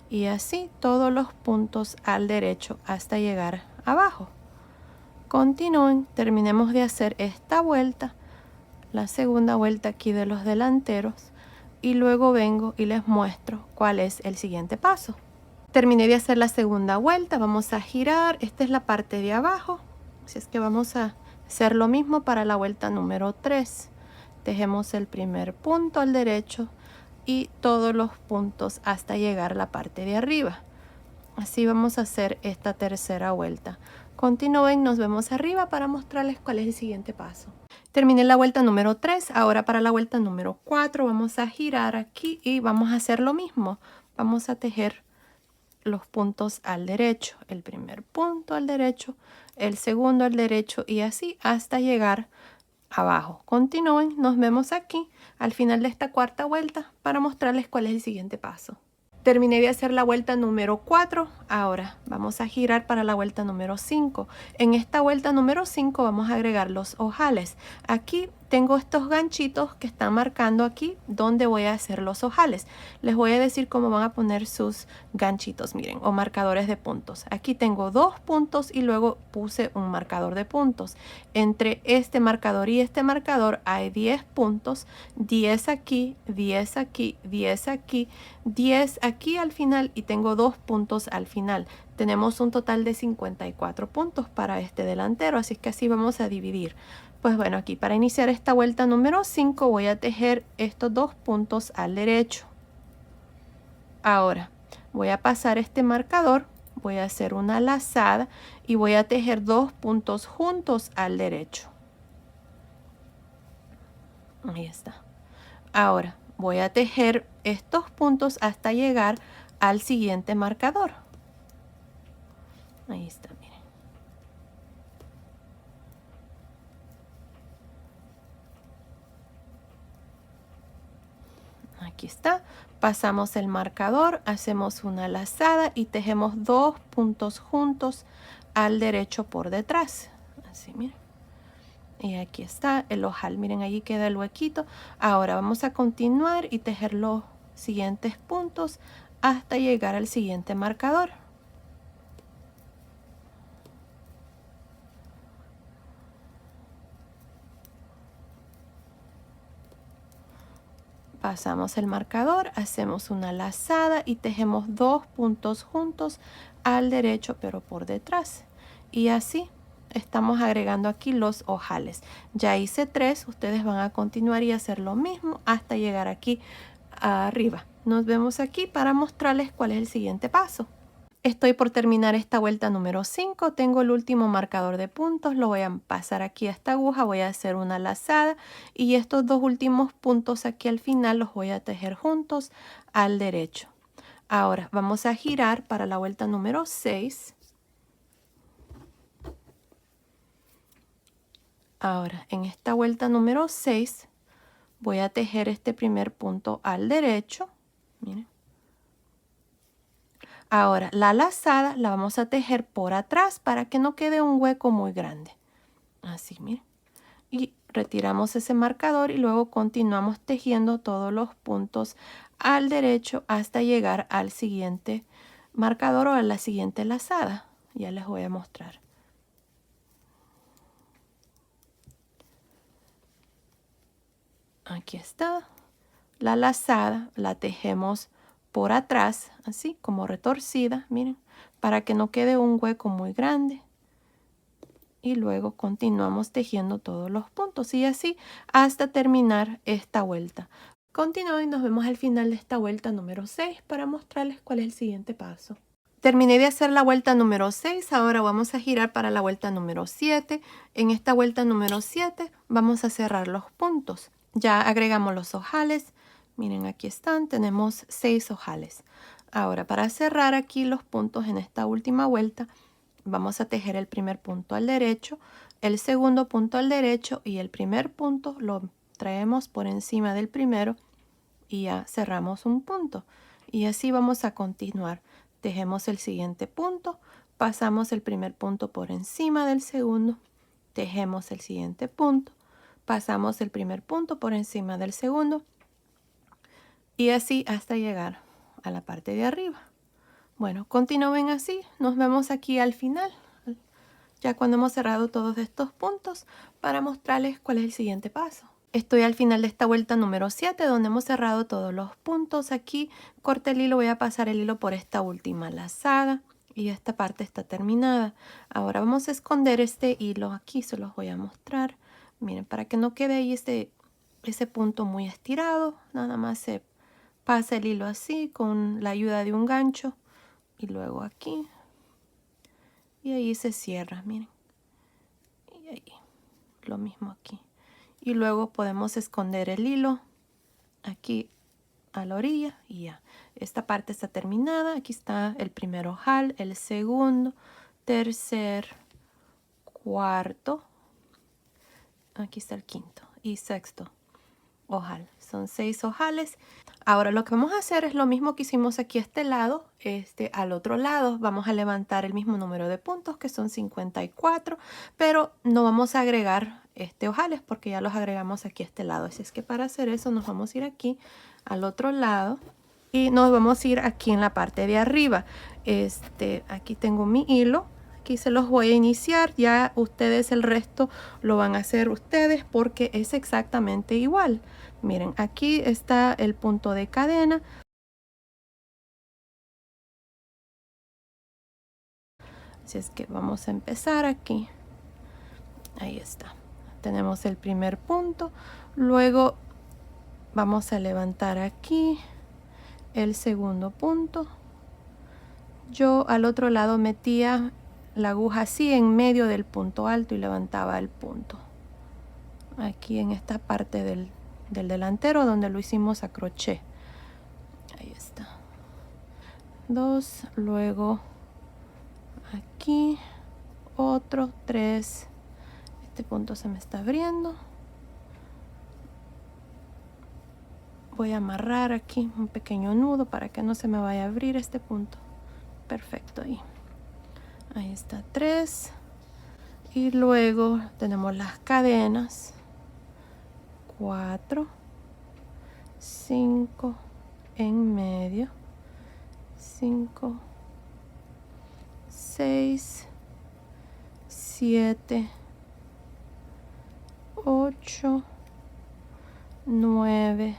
y así todos los puntos al derecho hasta llegar abajo. Continúen, terminemos de hacer esta vuelta, la segunda vuelta aquí de los delanteros y luego vengo y les muestro cuál es el siguiente paso. Terminé de hacer la segunda vuelta, vamos a girar, esta es la parte de abajo, así es que vamos a hacer lo mismo para la vuelta número 3. Tejemos el primer punto al derecho y todos los puntos hasta llegar a la parte de arriba. Así vamos a hacer esta tercera vuelta. Continúen, nos vemos arriba para mostrarles cuál es el siguiente paso. Terminé la vuelta número 3, ahora para la vuelta número 4 vamos a girar aquí y vamos a hacer lo mismo. Vamos a tejer los puntos al derecho, el primer punto al derecho, el segundo al derecho y así hasta llegar abajo. Continúen, nos vemos aquí al final de esta cuarta vuelta para mostrarles cuál es el siguiente paso. Terminé de hacer la vuelta número 4, ahora vamos a girar para la vuelta número 5. En esta vuelta número 5 vamos a agregar los ojales. Aquí tengo estos ganchitos que están marcando aquí donde voy a hacer los ojales. Les voy a decir cómo van a poner sus ganchitos, miren, o marcadores de puntos. Aquí tengo 2 puntos y luego puse un marcador de puntos. Entre este marcador y este marcador hay 10 puntos, 10 aquí, 10 aquí, 10 aquí, 10 aquí al final y tengo 2 puntos al final. Tenemos un total de 54 puntos para este delantero, así que así vamos a dividir. Pues bueno, aquí para iniciar esta vuelta número 5 voy a tejer estos 2 puntos al derecho. Ahora voy a pasar este marcador, voy a hacer una lazada y voy a tejer 2 puntos juntos al derecho. Ahí está. Ahora voy a tejer estos puntos hasta llegar al siguiente marcador. Ahí está, miren. Aquí está. Pasamos el marcador, hacemos una lazada y tejemos 2 puntos juntos al derecho por detrás. Así, miren. Y aquí está el ojal. Miren, allí queda el huequito. Ahora vamos a continuar y tejer los siguientes puntos hasta llegar al siguiente marcador. Pasamos el marcador, hacemos una lazada y tejemos 2 puntos juntos al derecho pero por detrás. Y así estamos agregando aquí los ojales. Ya hice 3, ustedes van a continuar y hacer lo mismo hasta llegar aquí arriba. Nos vemos aquí para mostrarles cuál es el siguiente paso. Estoy por terminar esta vuelta número 5, tengo el último marcador de puntos, lo voy a pasar aquí a esta aguja, voy a hacer una lazada y estos 2 últimos puntos aquí al final los voy a tejer juntos al derecho. Ahora vamos a girar para la vuelta número 6. Ahora en esta vuelta número 6 voy a tejer este primer punto al derecho, miren. Ahora la lazada la vamos a tejer por atrás para que no quede un hueco muy grande. Así, miren. Y retiramos ese marcador y luego continuamos tejiendo todos los puntos al derecho hasta llegar al siguiente marcador o a la siguiente lazada. Ya les voy a mostrar. Aquí está. La lazada la tejemos por atrás, así como retorcida, miren, para que no quede un hueco muy grande. Y luego continuamos tejiendo todos los puntos y así hasta terminar esta vuelta. Continuamos y nos vemos al final de esta vuelta número 6 para mostrarles cuál es el siguiente paso. Terminé de hacer la vuelta número 6, ahora vamos a girar para la vuelta número 7. En esta vuelta número 7 vamos a cerrar los puntos. Ya agregamos los ojales, miren aquí están, tenemos 6 ojales. Ahora para cerrar aquí los puntos en esta última vuelta, vamos a tejer el primer punto al derecho, el segundo punto al derecho y el primer punto lo traemos por encima del primero y ya cerramos un punto. Y así vamos a continuar. Tejemos el siguiente punto, pasamos el primer punto por encima del segundo, tejemos el siguiente punto, pasamos el primer punto por encima del segundo y así hasta llegar a la parte de arriba. Bueno, continúen así, nos vemos aquí al final, ya cuando hemos cerrado todos estos puntos para mostrarles cuál es el siguiente paso. Estoy al final de esta vuelta número 7 donde hemos cerrado todos los puntos. Aquí corté el hilo, voy a pasar el hilo por esta última lazada y esta parte está terminada. Ahora vamos a esconder este hilo aquí, se los voy a mostrar. Miren, para que no quede ahí ese punto muy estirado, nada más se pasa el hilo así con la ayuda de un gancho y luego aquí y ahí se cierra, miren, y ahí lo mismo aquí. Y luego podemos esconder el hilo aquí a la orilla y ya. Esta parte está terminada. Aquí está el primer ojal, el segundo, tercer, cuarto. Aquí está el quinto y sexto ojal. Son 6 ojales. Ahora lo que vamos a hacer es lo mismo que hicimos aquí a este lado. Al otro lado vamos a levantar el mismo número de puntos que son 54, pero no vamos a agregar ojales porque ya los agregamos aquí a este lado. Así es que para hacer eso nos vamos a ir aquí al otro lado y nos vamos a ir aquí en la parte de arriba. Aquí tengo mi hilo. Aquí se los voy a iniciar, ya ustedes el resto lo van a hacer ustedes porque es exactamente igual. Miren, aquí está el punto de cadena. Así es que vamos a empezar aquí. Ahí está. Tenemos el primer punto. Luego vamos a levantar aquí el segundo punto. Yo al otro lado metía la aguja así en medio del punto alto y levantaba el punto. Aquí en esta parte del delantero donde lo hicimos a crochet. Ahí está. 2, luego aquí otro 3. Este punto se me está abriendo. voy a amarrar aquí un pequeño nudo para que no se me vaya a abrir este punto. Perfecto, ahí está 3. Y luego tenemos las cadenas. 4, 5 en medio, 5, 6, 7, 8, 9,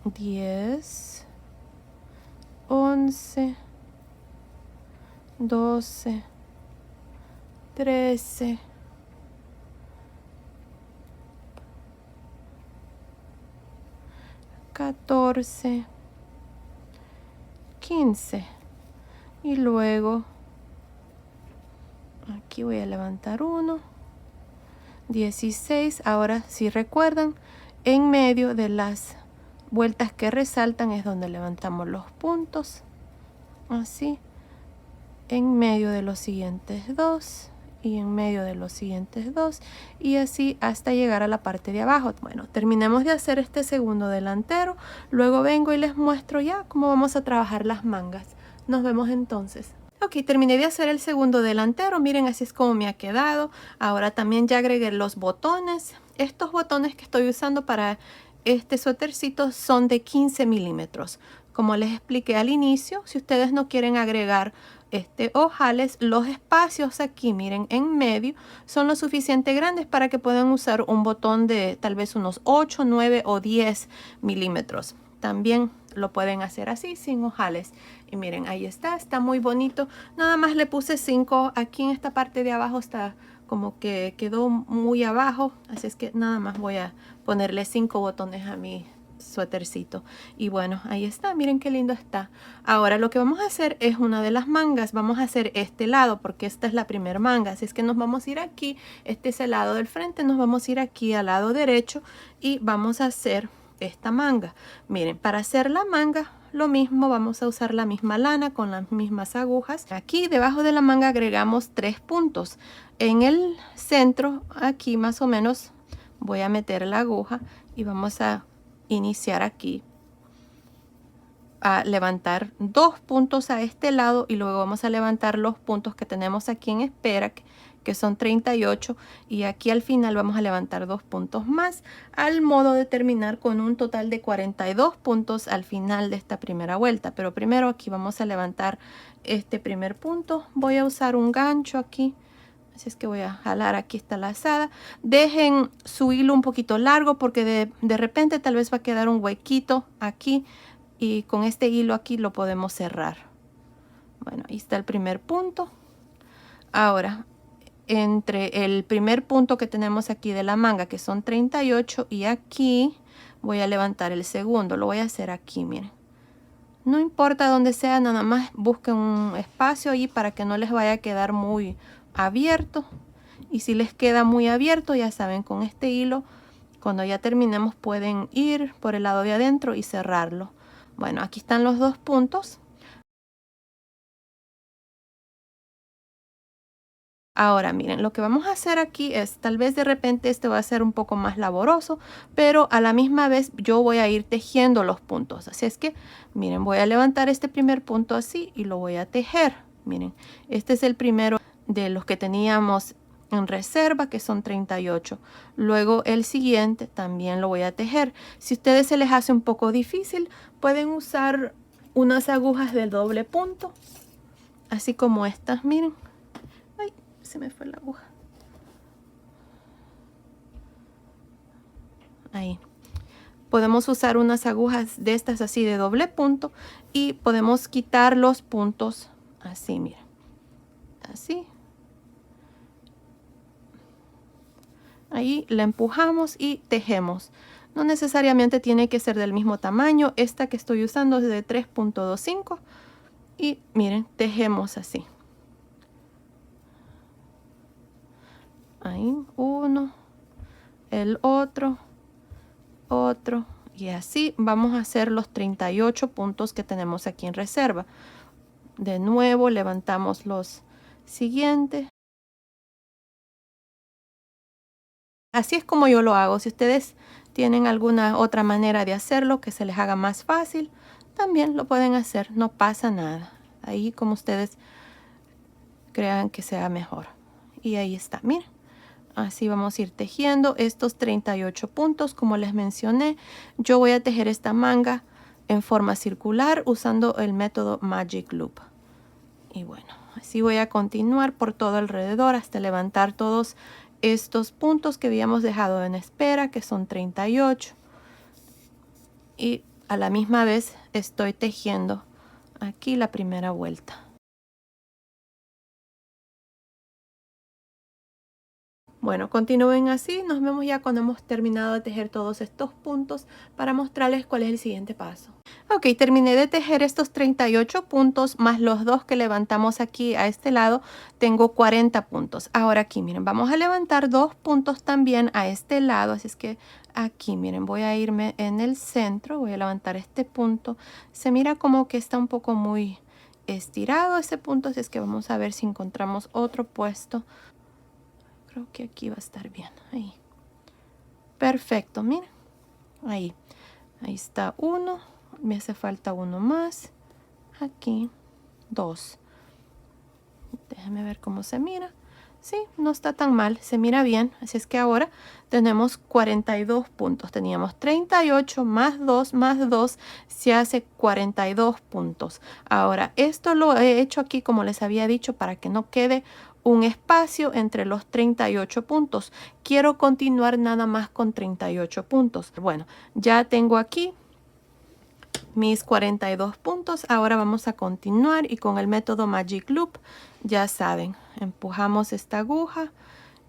10, 11, 12, 13, 14, 15. Y luego aquí voy a levantar 1, 16. Ahora, si recuerdan, en medio de las vueltas que resaltan es donde levantamos los puntos. Así, en medio de los siguientes 2 y en medio de los siguientes 2 y así hasta llegar a la parte de abajo. Bueno, terminemos de hacer este segundo delantero, luego vengo y les muestro ya cómo vamos a trabajar las mangas. Nos vemos entonces. Ok, terminé de hacer el segundo delantero, miren, así es como me ha quedado. Ahora también ya agregué los botones. Estos botones que estoy usando para este suétercito son de 15 milímetros. Como les expliqué al inicio, si ustedes no quieren agregar ojales, los espacios aquí, miren, en medio son lo suficiente grandes para que puedan usar un botón de tal vez unos 8, 9 o 10 milímetros. También lo pueden hacer así, sin ojales. Y miren, ahí está muy bonito. Nada más le puse 5. Aquí en esta parte de abajo está como que quedó muy abajo. Así es que nada más voy a ponerle 5 botones a mi suétercito. Y bueno, ahí está, miren qué lindo está. Ahora lo que vamos a hacer es una de las mangas. Vamos a hacer este lado porque esta es la primera manga. Así es que nos vamos a ir aquí. Este es el lado del frente. Nos vamos a ir aquí al lado derecho y vamos a hacer esta manga. Miren, para hacer la manga lo mismo, vamos a usar la misma lana con las mismas agujas. Aquí debajo de la manga agregamos 3 puntos. En el centro, aquí más o menos, voy a meter la aguja y vamos a iniciar aquí a levantar 2 puntos a este lado y luego vamos a levantar los puntos que tenemos aquí en espera, que son 38, y aquí al final vamos a levantar 2 puntos más, al modo de terminar con un total de 42 puntos al final de esta primera vuelta. Pero primero aquí vamos a levantar este primer punto. Voy a usar un gancho aquí, así es que voy a jalar aquí esta lazada. Dejen su hilo un poquito largo porque de repente tal vez va a quedar un huequito aquí y con este hilo aquí lo podemos cerrar. Bueno, ahí está el primer punto. Ahora, entre el primer punto que tenemos aquí de la manga, que son 38, y aquí voy a levantar el segundo. Lo voy a hacer aquí, miren. No importa dónde sea, nada más busquen un espacio ahí para que no les vaya a quedar muy abierto. Y si les queda muy abierto, ya saben, con este hilo, cuando ya terminemos, pueden ir por el lado de adentro y cerrarlo. Bueno, aquí están los 2 puntos. Ahora miren, lo que vamos a hacer aquí es, tal vez de repente este va a ser un poco más laboroso, pero a la misma vez yo voy a ir tejiendo los puntos. Así es que, miren, voy a levantar este primer punto así y lo voy a tejer. Miren, este es el primero de los que teníamos en reserva, que son 38. Luego el siguiente también lo voy a tejer. Si a ustedes se les hace un poco difícil, pueden usar unas agujas de doble punto, así como estas, miren. Ay, se me fue la aguja. Ahí. Podemos usar unas agujas de estas así de doble punto y podemos quitar los puntos así, miren. Así. Ahí la empujamos y tejemos. No necesariamente tiene que ser del mismo tamaño. Esta que estoy usando es de 3.25 y miren, tejemos así. Ahí, uno, el otro y así vamos a hacer los 38 puntos que tenemos aquí en reserva. De nuevo levantamos los siguientes Así es como yo lo hago. Si ustedes tienen alguna otra manera de hacerlo que se les haga más fácil, también lo pueden hacer, no pasa nada. Ahí como ustedes crean que sea mejor. Y ahí está, miren. Así vamos a ir tejiendo estos 38 puntos. Como les mencioné, yo voy a tejer esta manga en forma circular usando el método Magic Loop. Y bueno, así voy a continuar por todo alrededor hasta levantar todos estos puntos que habíamos dejado en espera, que son 38. Y a la misma vez estoy tejiendo aquí la primera vuelta. Bueno, continúen así. Nos vemos ya cuando hemos terminado de tejer todos estos puntos para mostrarles cuál es el siguiente paso. Ok, terminé de tejer estos 38 puntos más los dos que levantamos aquí a este lado. Tengo 40 puntos. Ahora aquí, miren, vamos a levantar 2 puntos también a este lado. Así es que aquí, miren, voy a irme en el centro. Voy a levantar este punto. Se mira como que está un poco muy estirado ese punto. Así es que vamos a ver si encontramos otro puesto. Creo que aquí va a estar bien. Ahí. Perfecto, miren. Ahí. Ahí está uno. Me hace falta uno más. Aquí. 2. Déjenme ver cómo se mira. Sí, no está tan mal. Se mira bien. Así es que ahora tenemos 42 puntos. Teníamos 38 más 2 más 2. Se hace 42 puntos. Ahora, esto lo he hecho aquí, como les había dicho, para que no quede un espacio entre los 38 puntos. Quiero continuar nada más con 38 puntos. Bueno, ya tengo aquí mis 42 puntos. Ahora vamos a continuar y con el método Magic Loop, ya saben, empujamos esta aguja.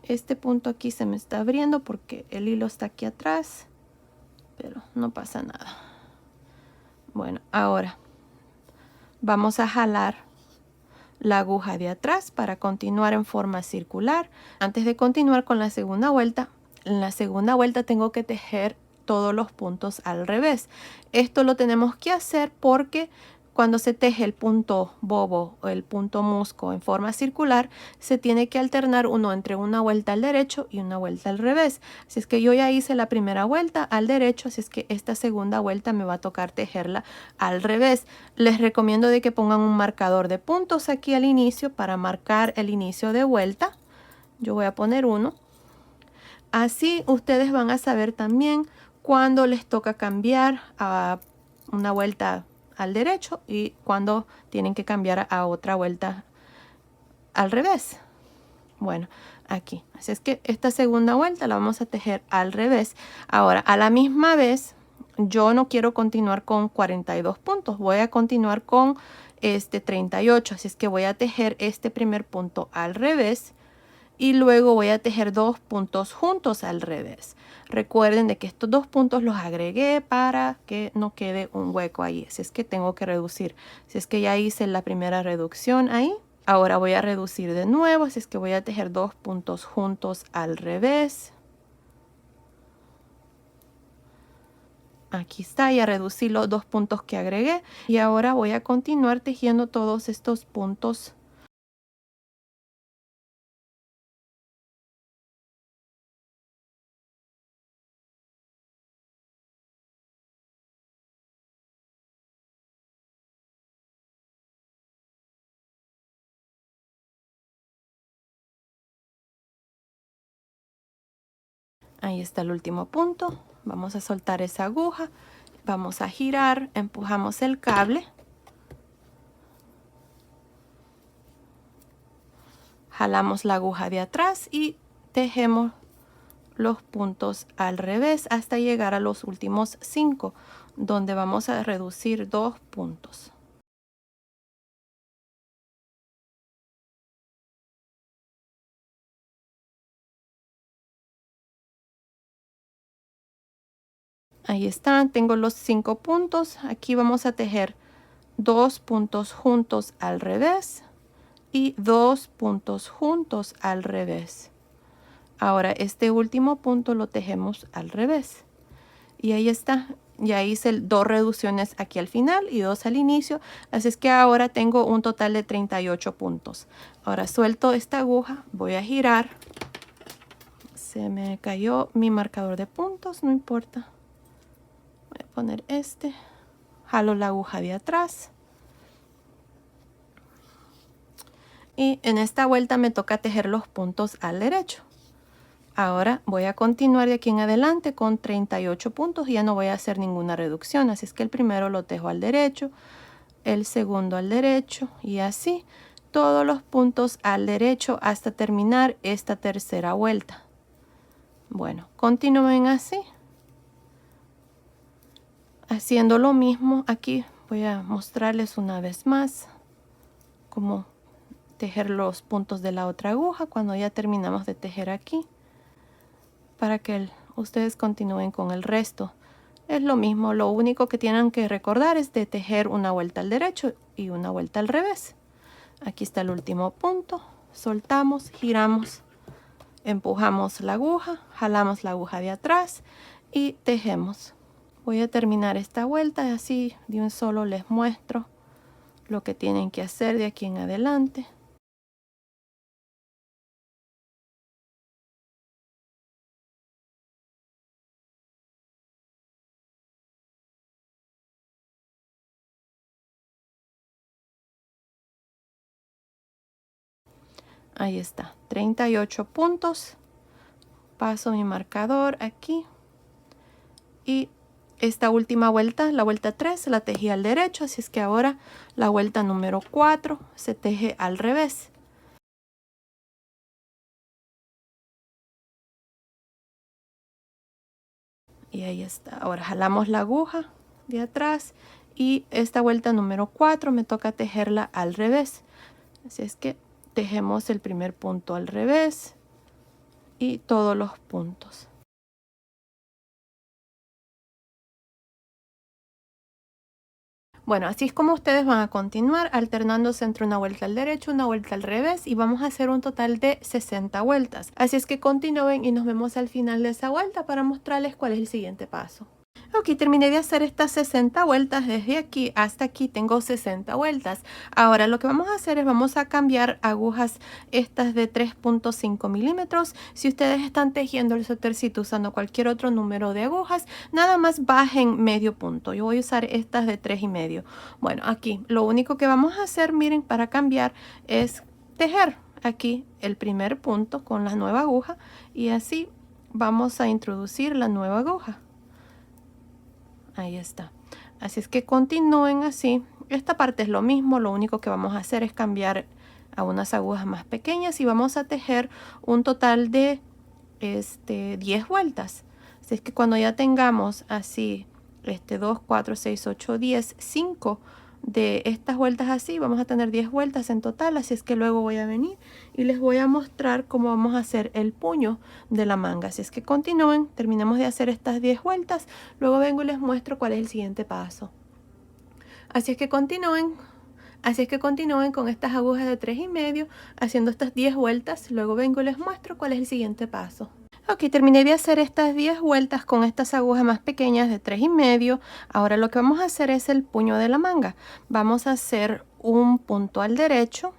Este punto aquí se me está abriendo porque el hilo está aquí atrás, pero no pasa nada. Bueno, ahora vamos a jalar la aguja de atrás para continuar en forma circular. Antes de continuar con la segunda vuelta, en la segunda vuelta tengo que tejer todos los puntos al revés. Esto lo tenemos que hacer porque cuando se teje el punto bobo o el punto musgo en forma circular, se tiene que alternar uno entre una vuelta al derecho y una vuelta al revés. Así es que yo ya hice la primera vuelta al derecho, así es que esta segunda vuelta me va a tocar tejerla al revés. Les recomiendo de que pongan un marcador de puntos aquí al inicio para marcar el inicio de vuelta. Yo voy a poner uno. Así ustedes van a saber también cuando les toca cambiar a una vuelta al derecho y cuando tienen que cambiar a otra vuelta al revés. Bueno, aquí. Así es que esta segunda vuelta la vamos a tejer al revés. Ahora, a la misma vez, yo no quiero continuar con 42 puntos. Voy a continuar con 38. Así es que voy a tejer este primer punto al revés. Y luego voy a tejer 2 puntos juntos al revés. Recuerden de que estos 2 puntos los agregué para que no quede un hueco ahí. Así es que tengo que reducir. Así es que ya hice la primera reducción ahí. Ahora voy a reducir de nuevo. Así es que voy a tejer 2 puntos juntos al revés. Aquí está, ya reducí los 2 puntos que agregué. Y ahora voy a continuar tejiendo todos estos puntos. Ahí está el último punto. Vamos a soltar esa aguja. Vamos a girar, empujamos el cable. Jalamos la aguja de atrás y tejemos los puntos al revés hasta llegar a los últimos 5, donde vamos a reducir 2 puntos. Ahí están, tengo los 5 puntos. Aquí vamos a tejer 2 puntos juntos al revés y 2 puntos juntos al revés. Ahora este último punto lo tejemos al revés. Y ahí está. Ya hice 2 reducciones aquí al final y 2 al inicio. Así es que ahora tengo un total de 38 puntos. Ahora suelto esta aguja, voy a girar. Se me cayó mi marcador de puntos, no importa. Voy a poner este. Jalo la aguja de atrás. Y en esta vuelta me toca tejer los puntos al derecho. Ahora voy a continuar de aquí en adelante con 38 puntos y ya no voy a hacer ninguna reducción. Así es que el primero lo tejo al derecho, el segundo al derecho y así todos los puntos al derecho hasta terminar esta tercera vuelta. Bueno, continúen así. Haciendo lo mismo aquí, voy a mostrarles una vez más cómo tejer los puntos de la otra aguja cuando ya terminamos de tejer aquí, para que ustedes continúen con el resto. Es lo mismo, lo único que tienen que recordar es de tejer una vuelta al derecho y una vuelta al revés. Aquí está el último punto, soltamos, giramos, empujamos la aguja, jalamos la aguja de atrás y tejemos. Voy a terminar esta vuelta, así de un solo les muestro lo que tienen que hacer de aquí en adelante. Ahí está, 38 puntos. Paso mi marcador aquí. Y esta última vuelta, la vuelta 3, la tejí al derecho. Así es que ahora la vuelta número 4 se teje al revés. Y ahí está. Ahora jalamos la aguja de atrás. Y esta vuelta número 4 me toca tejerla al revés. Así es que tejemos el primer punto al revés y todos los puntos. Bueno, así es como ustedes van a continuar alternándose entre una vuelta al derecho, una vuelta al revés y vamos a hacer un total de 60 vueltas. Así es que continúen y nos vemos al final de esa vuelta para mostrarles cuál es el siguiente paso. Ok, terminé de hacer estas 60 vueltas. Desde aquí hasta aquí tengo 60 vueltas. Ahora lo que vamos a hacer es vamos a cambiar agujas estas de 3.5 milímetros. Si ustedes están tejiendo el suétercito usando cualquier otro número de agujas, nada más bajen medio punto. Yo voy a usar estas de 3,5. Bueno, aquí lo único que vamos a hacer, miren, para cambiar es tejer aquí el primer punto con la nueva aguja y así vamos a introducir la nueva aguja. Ahí está. Así es que continúen así. Esta parte es lo mismo, lo único que vamos a hacer es cambiar a unas agujas más pequeñas y vamos a tejer un total de 10 vueltas. Así es que cuando ya tengamos así 2, 4, 6, 8, 10, 5 de estas vueltas así, vamos a tener 10 vueltas en total. Así es que luego voy a venir y les voy a mostrar cómo vamos a hacer el puño de la manga. Así es que continúen, terminemos de hacer estas 10 vueltas, luego vengo y les muestro cuál es el siguiente paso. Así es que continúen con estas agujas de 3,5 haciendo estas 10 vueltas, luego vengo y les muestro cuál es el siguiente paso. Ok, terminé de hacer estas 10 vueltas con estas agujas más pequeñas de 3,5. Ahora lo que vamos a hacer es el puño de la manga. Vamos a hacer un punto al derecho,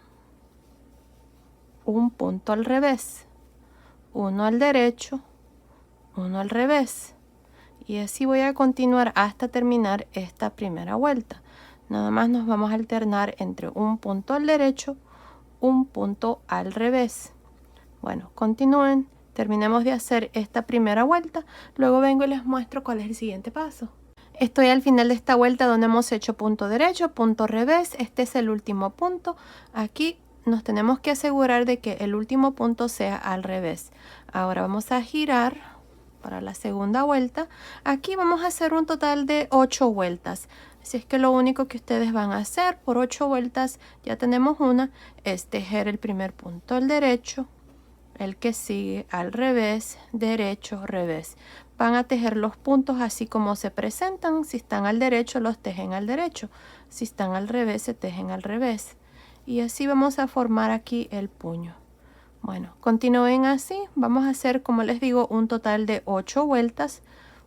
un punto al revés, uno al derecho, uno al revés. Y así voy a continuar hasta terminar esta primera vuelta. Nada más nos vamos a alternar entre un punto al derecho, un punto al revés. Bueno, continúen. Terminemos de hacer esta primera vuelta, luego vengo y les muestro cuál es el siguiente paso. Estoy al final de esta vuelta donde hemos hecho punto derecho, punto revés. Este es el último punto. Aquí nos tenemos que asegurar de que el último punto sea al revés. Ahora vamos a girar para la segunda vuelta. Aquí vamos a hacer un total de 8 vueltas. Así es que lo único que ustedes van a hacer por 8 vueltas, ya tenemos una, es tejer el primer punto al derecho, el que sigue al revés, derecho, revés. Van a tejer los puntos así como se presentan. Si están al derecho, los tejen al derecho. Si están al revés, se tejen al revés. Y así vamos a formar aquí el puño. Bueno, continúen así. Vamos a hacer, como les digo, un total de 8 vueltas.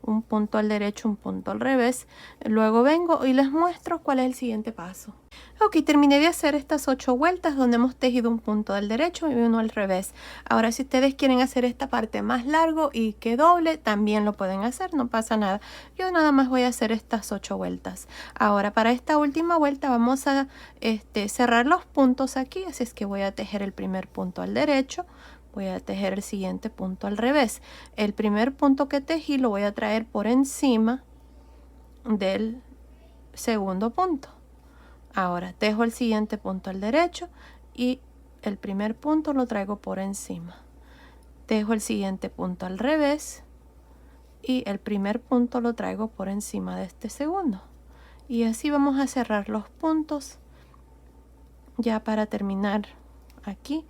un punto al derecho, un punto al revés. Luego vengo y les muestro cuál es el siguiente paso. Ok, terminé de hacer estas 8 vueltas donde hemos tejido un punto al derecho y uno al revés. Ahora, si ustedes quieren hacer esta parte más largo y que doble, también lo pueden hacer, no pasa nada. Yo nada más voy a hacer estas 8 vueltas. Ahora, para esta última vuelta vamos a cerrar los puntos aquí, así es que voy a tejer el primer punto al derecho. Voy a tejer el siguiente punto al revés. El primer punto que tejí lo voy a traer por encima del segundo punto. Ahora tejo el siguiente punto al derecho y el primer punto lo traigo por encima. Tejo el siguiente punto al revés y el primer punto lo traigo por encima de este segundo. Y así vamos a cerrar los puntos ya para terminar aquí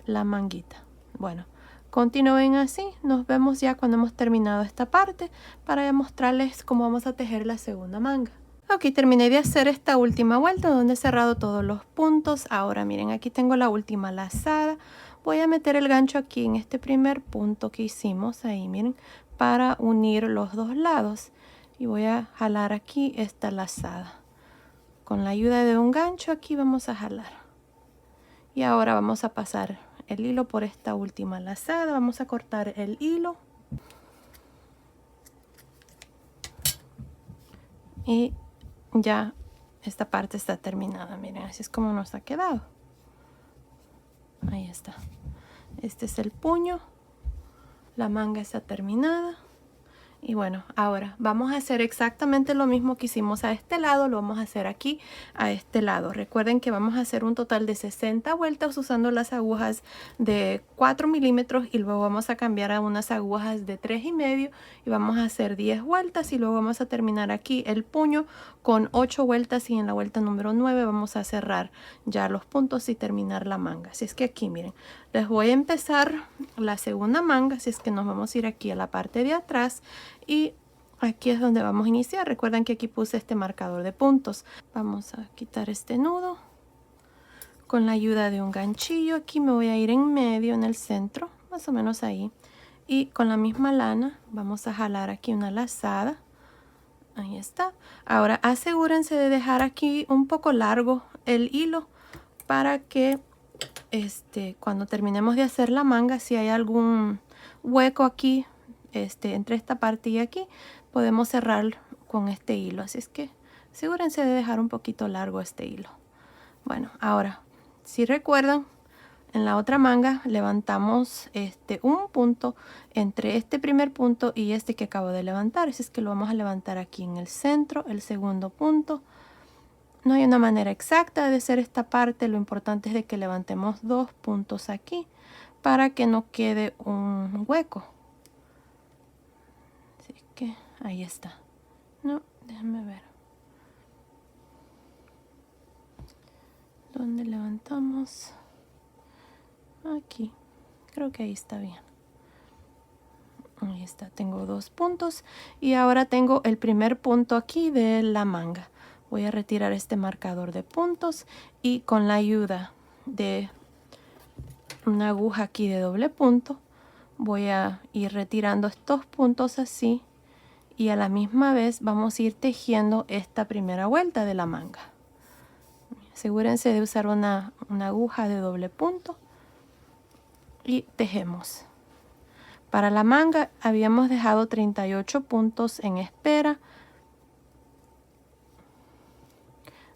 la manguita. Bueno, continúen así. Nos vemos ya cuando hemos terminado esta parte para mostrarles cómo vamos a tejer la segunda manga. Ok, terminé de hacer esta última vuelta donde he cerrado todos los puntos. Ahora miren, aquí tengo la última lazada. Voy a meter el gancho aquí en este primer punto que hicimos ahí, miren, para unir los dos lados. Y voy a jalar aquí esta lazada. Con la ayuda de un gancho aquí vamos a jalar. Y ahora vamos a pasar el hilo por esta última lazada. Vamos a cortar el hilo. Y ya esta parte está terminada, miren, así es como nos ha quedado. Ahí está. Este es el puño, la manga está terminada. Y bueno, ahora vamos a hacer exactamente lo mismo que hicimos a este lado, lo vamos a hacer aquí a este lado. Recuerden que vamos a hacer un total de 60 vueltas usando las agujas de 4 milímetros y luego vamos a cambiar a unas agujas de 3,5 y vamos a hacer 10 vueltas y luego vamos a terminar aquí el puño con 8 vueltas y en la vuelta número 9 vamos a cerrar ya los puntos y terminar la manga. Así es que aquí miren, les voy a empezar la segunda manga, así es que nos vamos a ir aquí a la parte de atrás. Y aquí es donde vamos a iniciar. Recuerden que aquí puse este marcador de puntos. Vamos a quitar este nudo. Con la ayuda de un ganchillo, aquí me voy a ir en medio, en el centro, más o menos ahí. Y con la misma lana vamos a jalar aquí una lazada. Ahí está. Ahora asegúrense de dejar aquí un poco largo el hilo para que cuando terminemos de hacer la manga, si hay algún hueco aquí, entre esta parte y aquí, podemos cerrar con este hilo. Así es que asegúrense de dejar un poquito largo este hilo. Bueno, ahora, si recuerdan, en la otra manga levantamos un punto entre este primer punto y este que acabo de levantar. Así es que lo vamos a levantar aquí en el centro, el segundo punto. No hay una manera exacta de hacer esta parte. Lo importante es de que levantemos 2 puntos aquí para que no quede un hueco. Que ahí está. No, déjenme ver dónde levantamos. Aquí, creo que ahí está bien. Ahí está, tengo 2 puntos y ahora tengo el primer punto aquí de la manga. Voy a retirar este marcador de puntos y con la ayuda de una aguja aquí de doble punto voy a ir retirando estos puntos así. Y a la misma vez vamos a ir tejiendo esta primera vuelta de la manga. Asegúrense de usar una aguja de doble punto y tejemos. Para la manga habíamos dejado 38 puntos en espera.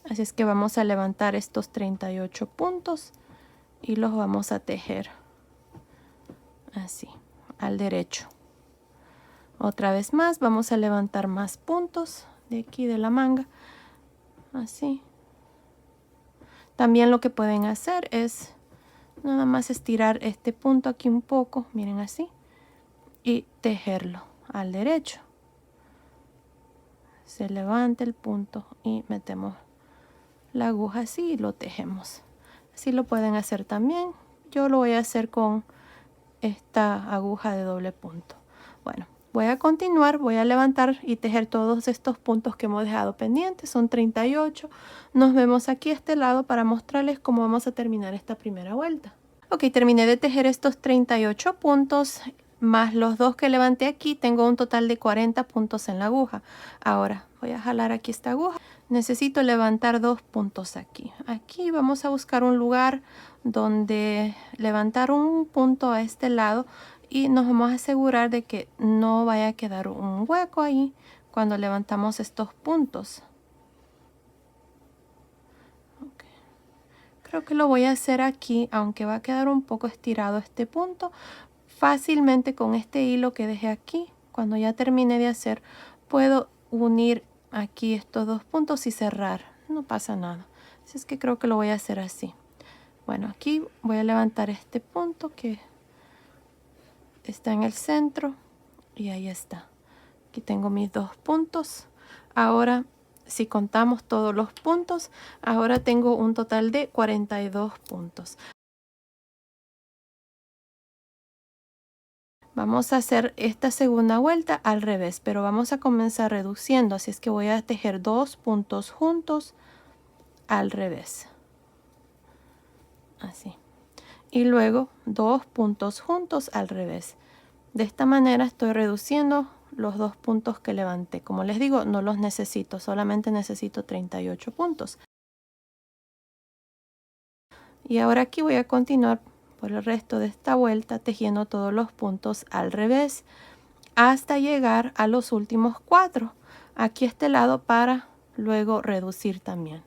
Así es que vamos a levantar estos 38 puntos y los vamos a tejer así, al derecho. Otra vez más vamos a levantar más puntos de aquí de la manga, así. También lo que pueden hacer es nada más estirar este punto aquí un poco, miren así, y tejerlo al derecho. Se levanta el punto y metemos la aguja así y lo tejemos. Así lo pueden hacer también. Yo lo voy a hacer con esta aguja de doble punto. Bueno. Voy a continuar, voy a levantar y tejer todos estos puntos que hemos dejado pendientes, son 38. Nos vemos aquí a este lado para mostrarles cómo vamos a terminar esta primera vuelta. Ok, terminé de tejer estos 38 puntos. más los 2 que levanté aquí, tengo un total de 40 puntos en la aguja. Ahora voy a jalar aquí esta aguja. Necesito levantar 2 puntos aquí. Aquí vamos a buscar un lugar donde levantar un punto a este lado y nos vamos a asegurar de que no vaya a quedar un hueco ahí cuando levantamos estos puntos. Okay. Creo que lo voy a hacer aquí, aunque va a quedar un poco estirado este punto. Fácilmente con este hilo que dejé aquí, cuando ya termine de hacer, puedo unir aquí estos 2 puntos y cerrar. No pasa nada. Así es que creo que lo voy a hacer así. Bueno, aquí voy a levantar este punto que está en el centro y ahí está. Aquí tengo mis 2 puntos. Ahora, si contamos todos los puntos, ahora tengo un total de 42 puntos. Vamos a hacer esta segunda vuelta al revés, pero vamos a comenzar reduciendo, así es que voy a tejer 2 puntos juntos al revés. Así. Y luego 2 puntos juntos al revés. De esta manera estoy reduciendo los 2 puntos que levanté. Como les digo, no los necesito, solamente necesito 38 puntos. Y ahora aquí voy a continuar por el resto de esta vuelta tejiendo todos los puntos al revés hasta llegar a los últimos 4 aquí a este lado para luego reducir también.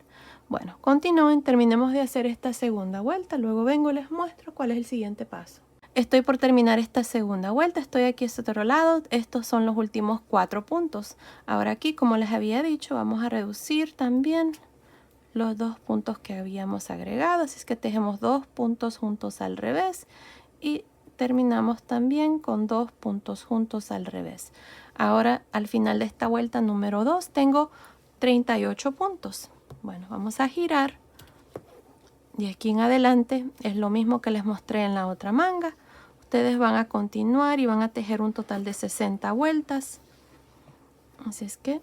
Bueno, continúen, terminemos de hacer esta segunda vuelta, luego vengo y les muestro cuál es el siguiente paso. Estoy por terminar esta segunda vuelta, estoy aquí a este otro lado, estos son los últimos 4 puntos. Ahora aquí, como les había dicho, vamos a reducir también los 2 puntos que habíamos agregado, así es que tejemos 2 puntos juntos al revés y terminamos también con 2 puntos juntos al revés. Ahora al final de esta vuelta número 2 tengo 38 puntos. Bueno, vamos a girar y aquí en adelante es lo mismo que les mostré en la otra manga. Ustedes van a continuar y van a tejer un total de 60 vueltas. Así es que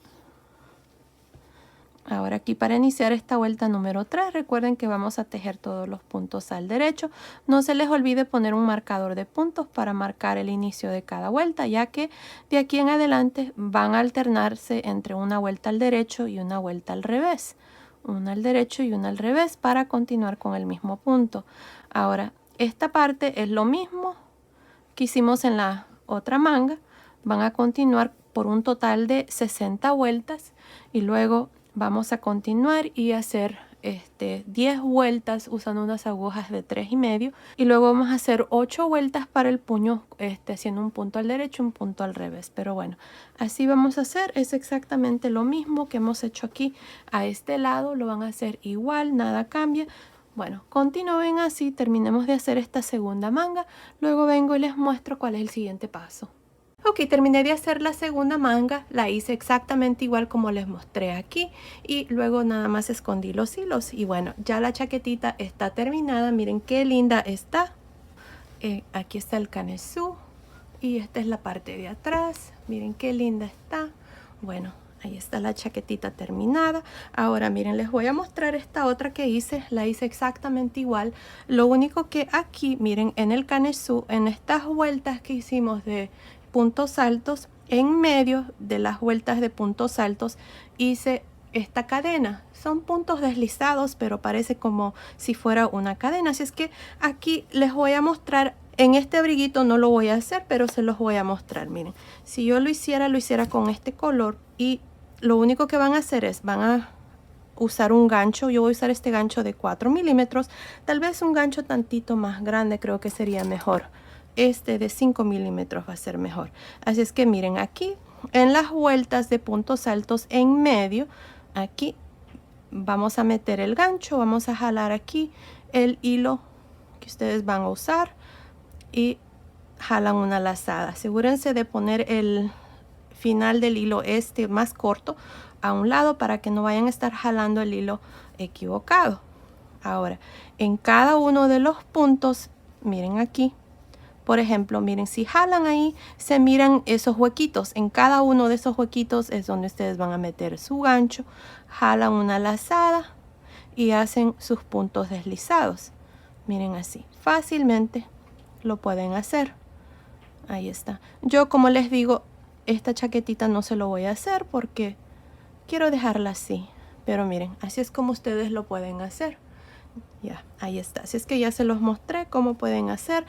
ahora aquí para iniciar esta vuelta número 3, recuerden que vamos a tejer todos los puntos al derecho. No se les olvide poner un marcador de puntos para marcar el inicio de cada vuelta, ya que de aquí en adelante van a alternarse entre una vuelta al derecho y una vuelta al revés. Una al derecho y una al revés para continuar con el mismo punto. Ahora, esta parte es lo mismo que hicimos en la otra manga. Van a continuar por un total de 60 vueltas y luego vamos a continuar y hacer 10 vueltas usando unas agujas de 3,5 y luego vamos a hacer 8 vueltas para el puño haciendo un punto al derecho, un punto al revés. Pero bueno, así vamos a hacer, es exactamente lo mismo que hemos hecho aquí a este lado, lo van a hacer igual, nada cambia. Bueno, continúen así, terminemos de hacer esta segunda manga, luego vengo y les muestro cuál es el siguiente paso. Ok, terminé de hacer la segunda manga, la hice exactamente igual como les mostré aquí y luego nada más escondí los hilos y bueno, ya la chaquetita está terminada, miren qué linda está. Aquí está el canesú y esta es la parte de atrás, miren qué linda está. Bueno, ahí está la chaquetita terminada. Ahora miren, les voy a mostrar esta otra que hice, la hice exactamente igual. Lo único que aquí, miren, en el canesú, en estas vueltas que hicimos de puntos altos, en medio de las vueltas de puntos altos hice esta cadena. Son puntos deslizados, pero parece como si fuera una cadena. Así es que aquí les voy a mostrar. En este abriguito no lo voy a hacer, pero se los voy a mostrar. Miren, si yo lo hiciera con este color y lo único que van a hacer es, van a usar un gancho. Yo voy a usar este gancho de 4 milímetros. Tal vez un gancho tantito más grande creo que sería mejor. Este de 5 milímetros va a ser mejor. Así es que miren aquí en las vueltas de puntos altos en medio, aquí vamos a meter el gancho, vamos a jalar aquí el hilo que ustedes van a usar y jalan una lazada. Asegúrense de poner el final del hilo más corto a un lado para que no vayan a estar jalando el hilo equivocado. Ahora, en cada uno de los puntos, miren aquí. Por ejemplo, miren, si jalan ahí, se miran esos huequitos. En cada uno de esos huequitos es donde ustedes van a meter su gancho, jalan una lazada y hacen sus puntos deslizados. Miren así, fácilmente lo pueden hacer. ahí está. Yo, como les digo, esta chaquetita no se lo voy a hacer porque quiero dejarla así. Pero miren, así es como ustedes lo pueden hacer. Ya, ahí está. Así es que ya se los mostré cómo pueden hacer.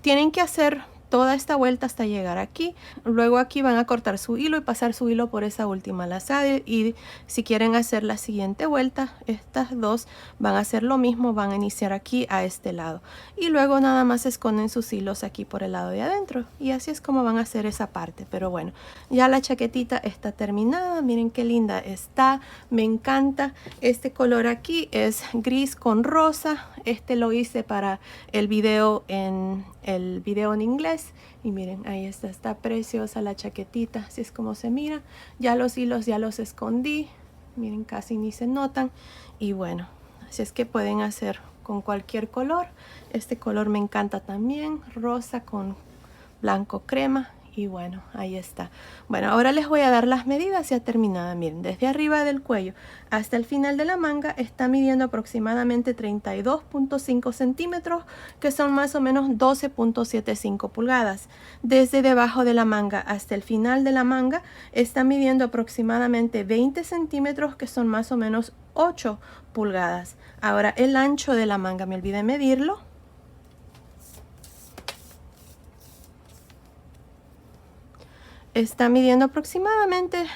Tienen que hacer toda esta vuelta hasta llegar aquí. Luego aquí van a cortar su hilo y pasar su hilo por esa última lazada. Y si quieren hacer la siguiente vuelta, estas dos van a hacer lo mismo. Van a iniciar aquí a este lado. Y luego nada más esconden sus hilos aquí por el lado de adentro. Y así es como van a hacer esa parte. Pero bueno, ya la chaquetita está terminada. Miren qué linda está. Me encanta. Este color aquí es gris con rosa. Lo hice para el video en inglés. Y miren, ahí está preciosa la chaquetita, así es como se mira. Ya los hilos ya los escondí, miren, casi ni se notan. Y bueno, así es que pueden hacer con cualquier color. Este color me encanta también, rosa con blanco crema. Y bueno, ahí está. Bueno, ahora les voy a dar las medidas ya terminada. Miren, desde arriba del cuello hasta el final de la manga está midiendo aproximadamente 32.5 centímetros, que son más o menos 12.75 pulgadas. Desde debajo de la manga hasta el final de la manga está midiendo aproximadamente 20 centímetros, que son más o menos 8 pulgadas. Ahora el ancho de la manga, me olvidé medirlo. Está midiendo aproximadamente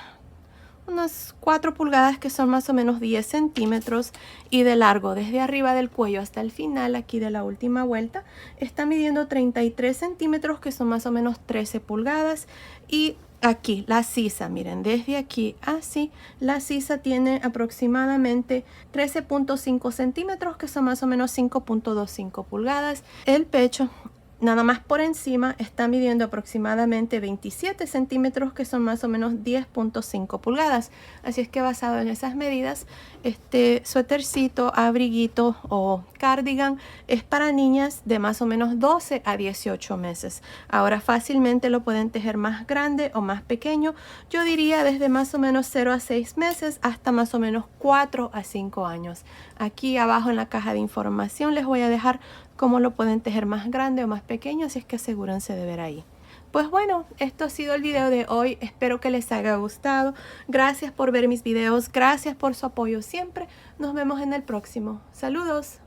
unas 4 pulgadas, que son más o menos 10 centímetros. Y de largo, desde arriba del cuello hasta el final, aquí de la última vuelta, está midiendo 33 centímetros, que son más o menos 13 pulgadas. Y aquí, la sisa, miren, desde aquí así, la sisa tiene aproximadamente 13.5 centímetros, que son más o menos 5.25 pulgadas. El pecho, nada más por encima, está midiendo aproximadamente 27 centímetros, que son más o menos 10.5 pulgadas. Así es que basado en esas medidas, este suétercito, abriguito o cardigan es para niñas de más o menos 12 a 18 meses. Ahora fácilmente lo pueden tejer más grande o más pequeño. Yo diría desde más o menos 0 a 6 meses hasta más o menos 4 a 5 años. Aquí abajo en la caja de información les voy a dejar cómo lo pueden tejer más grande o más pequeño, así es que asegúrense de ver ahí. Pues bueno, esto ha sido el video de hoy. Espero que les haya gustado. Gracias por ver mis videos. Gracias por su apoyo siempre. Nos vemos en el próximo. Saludos.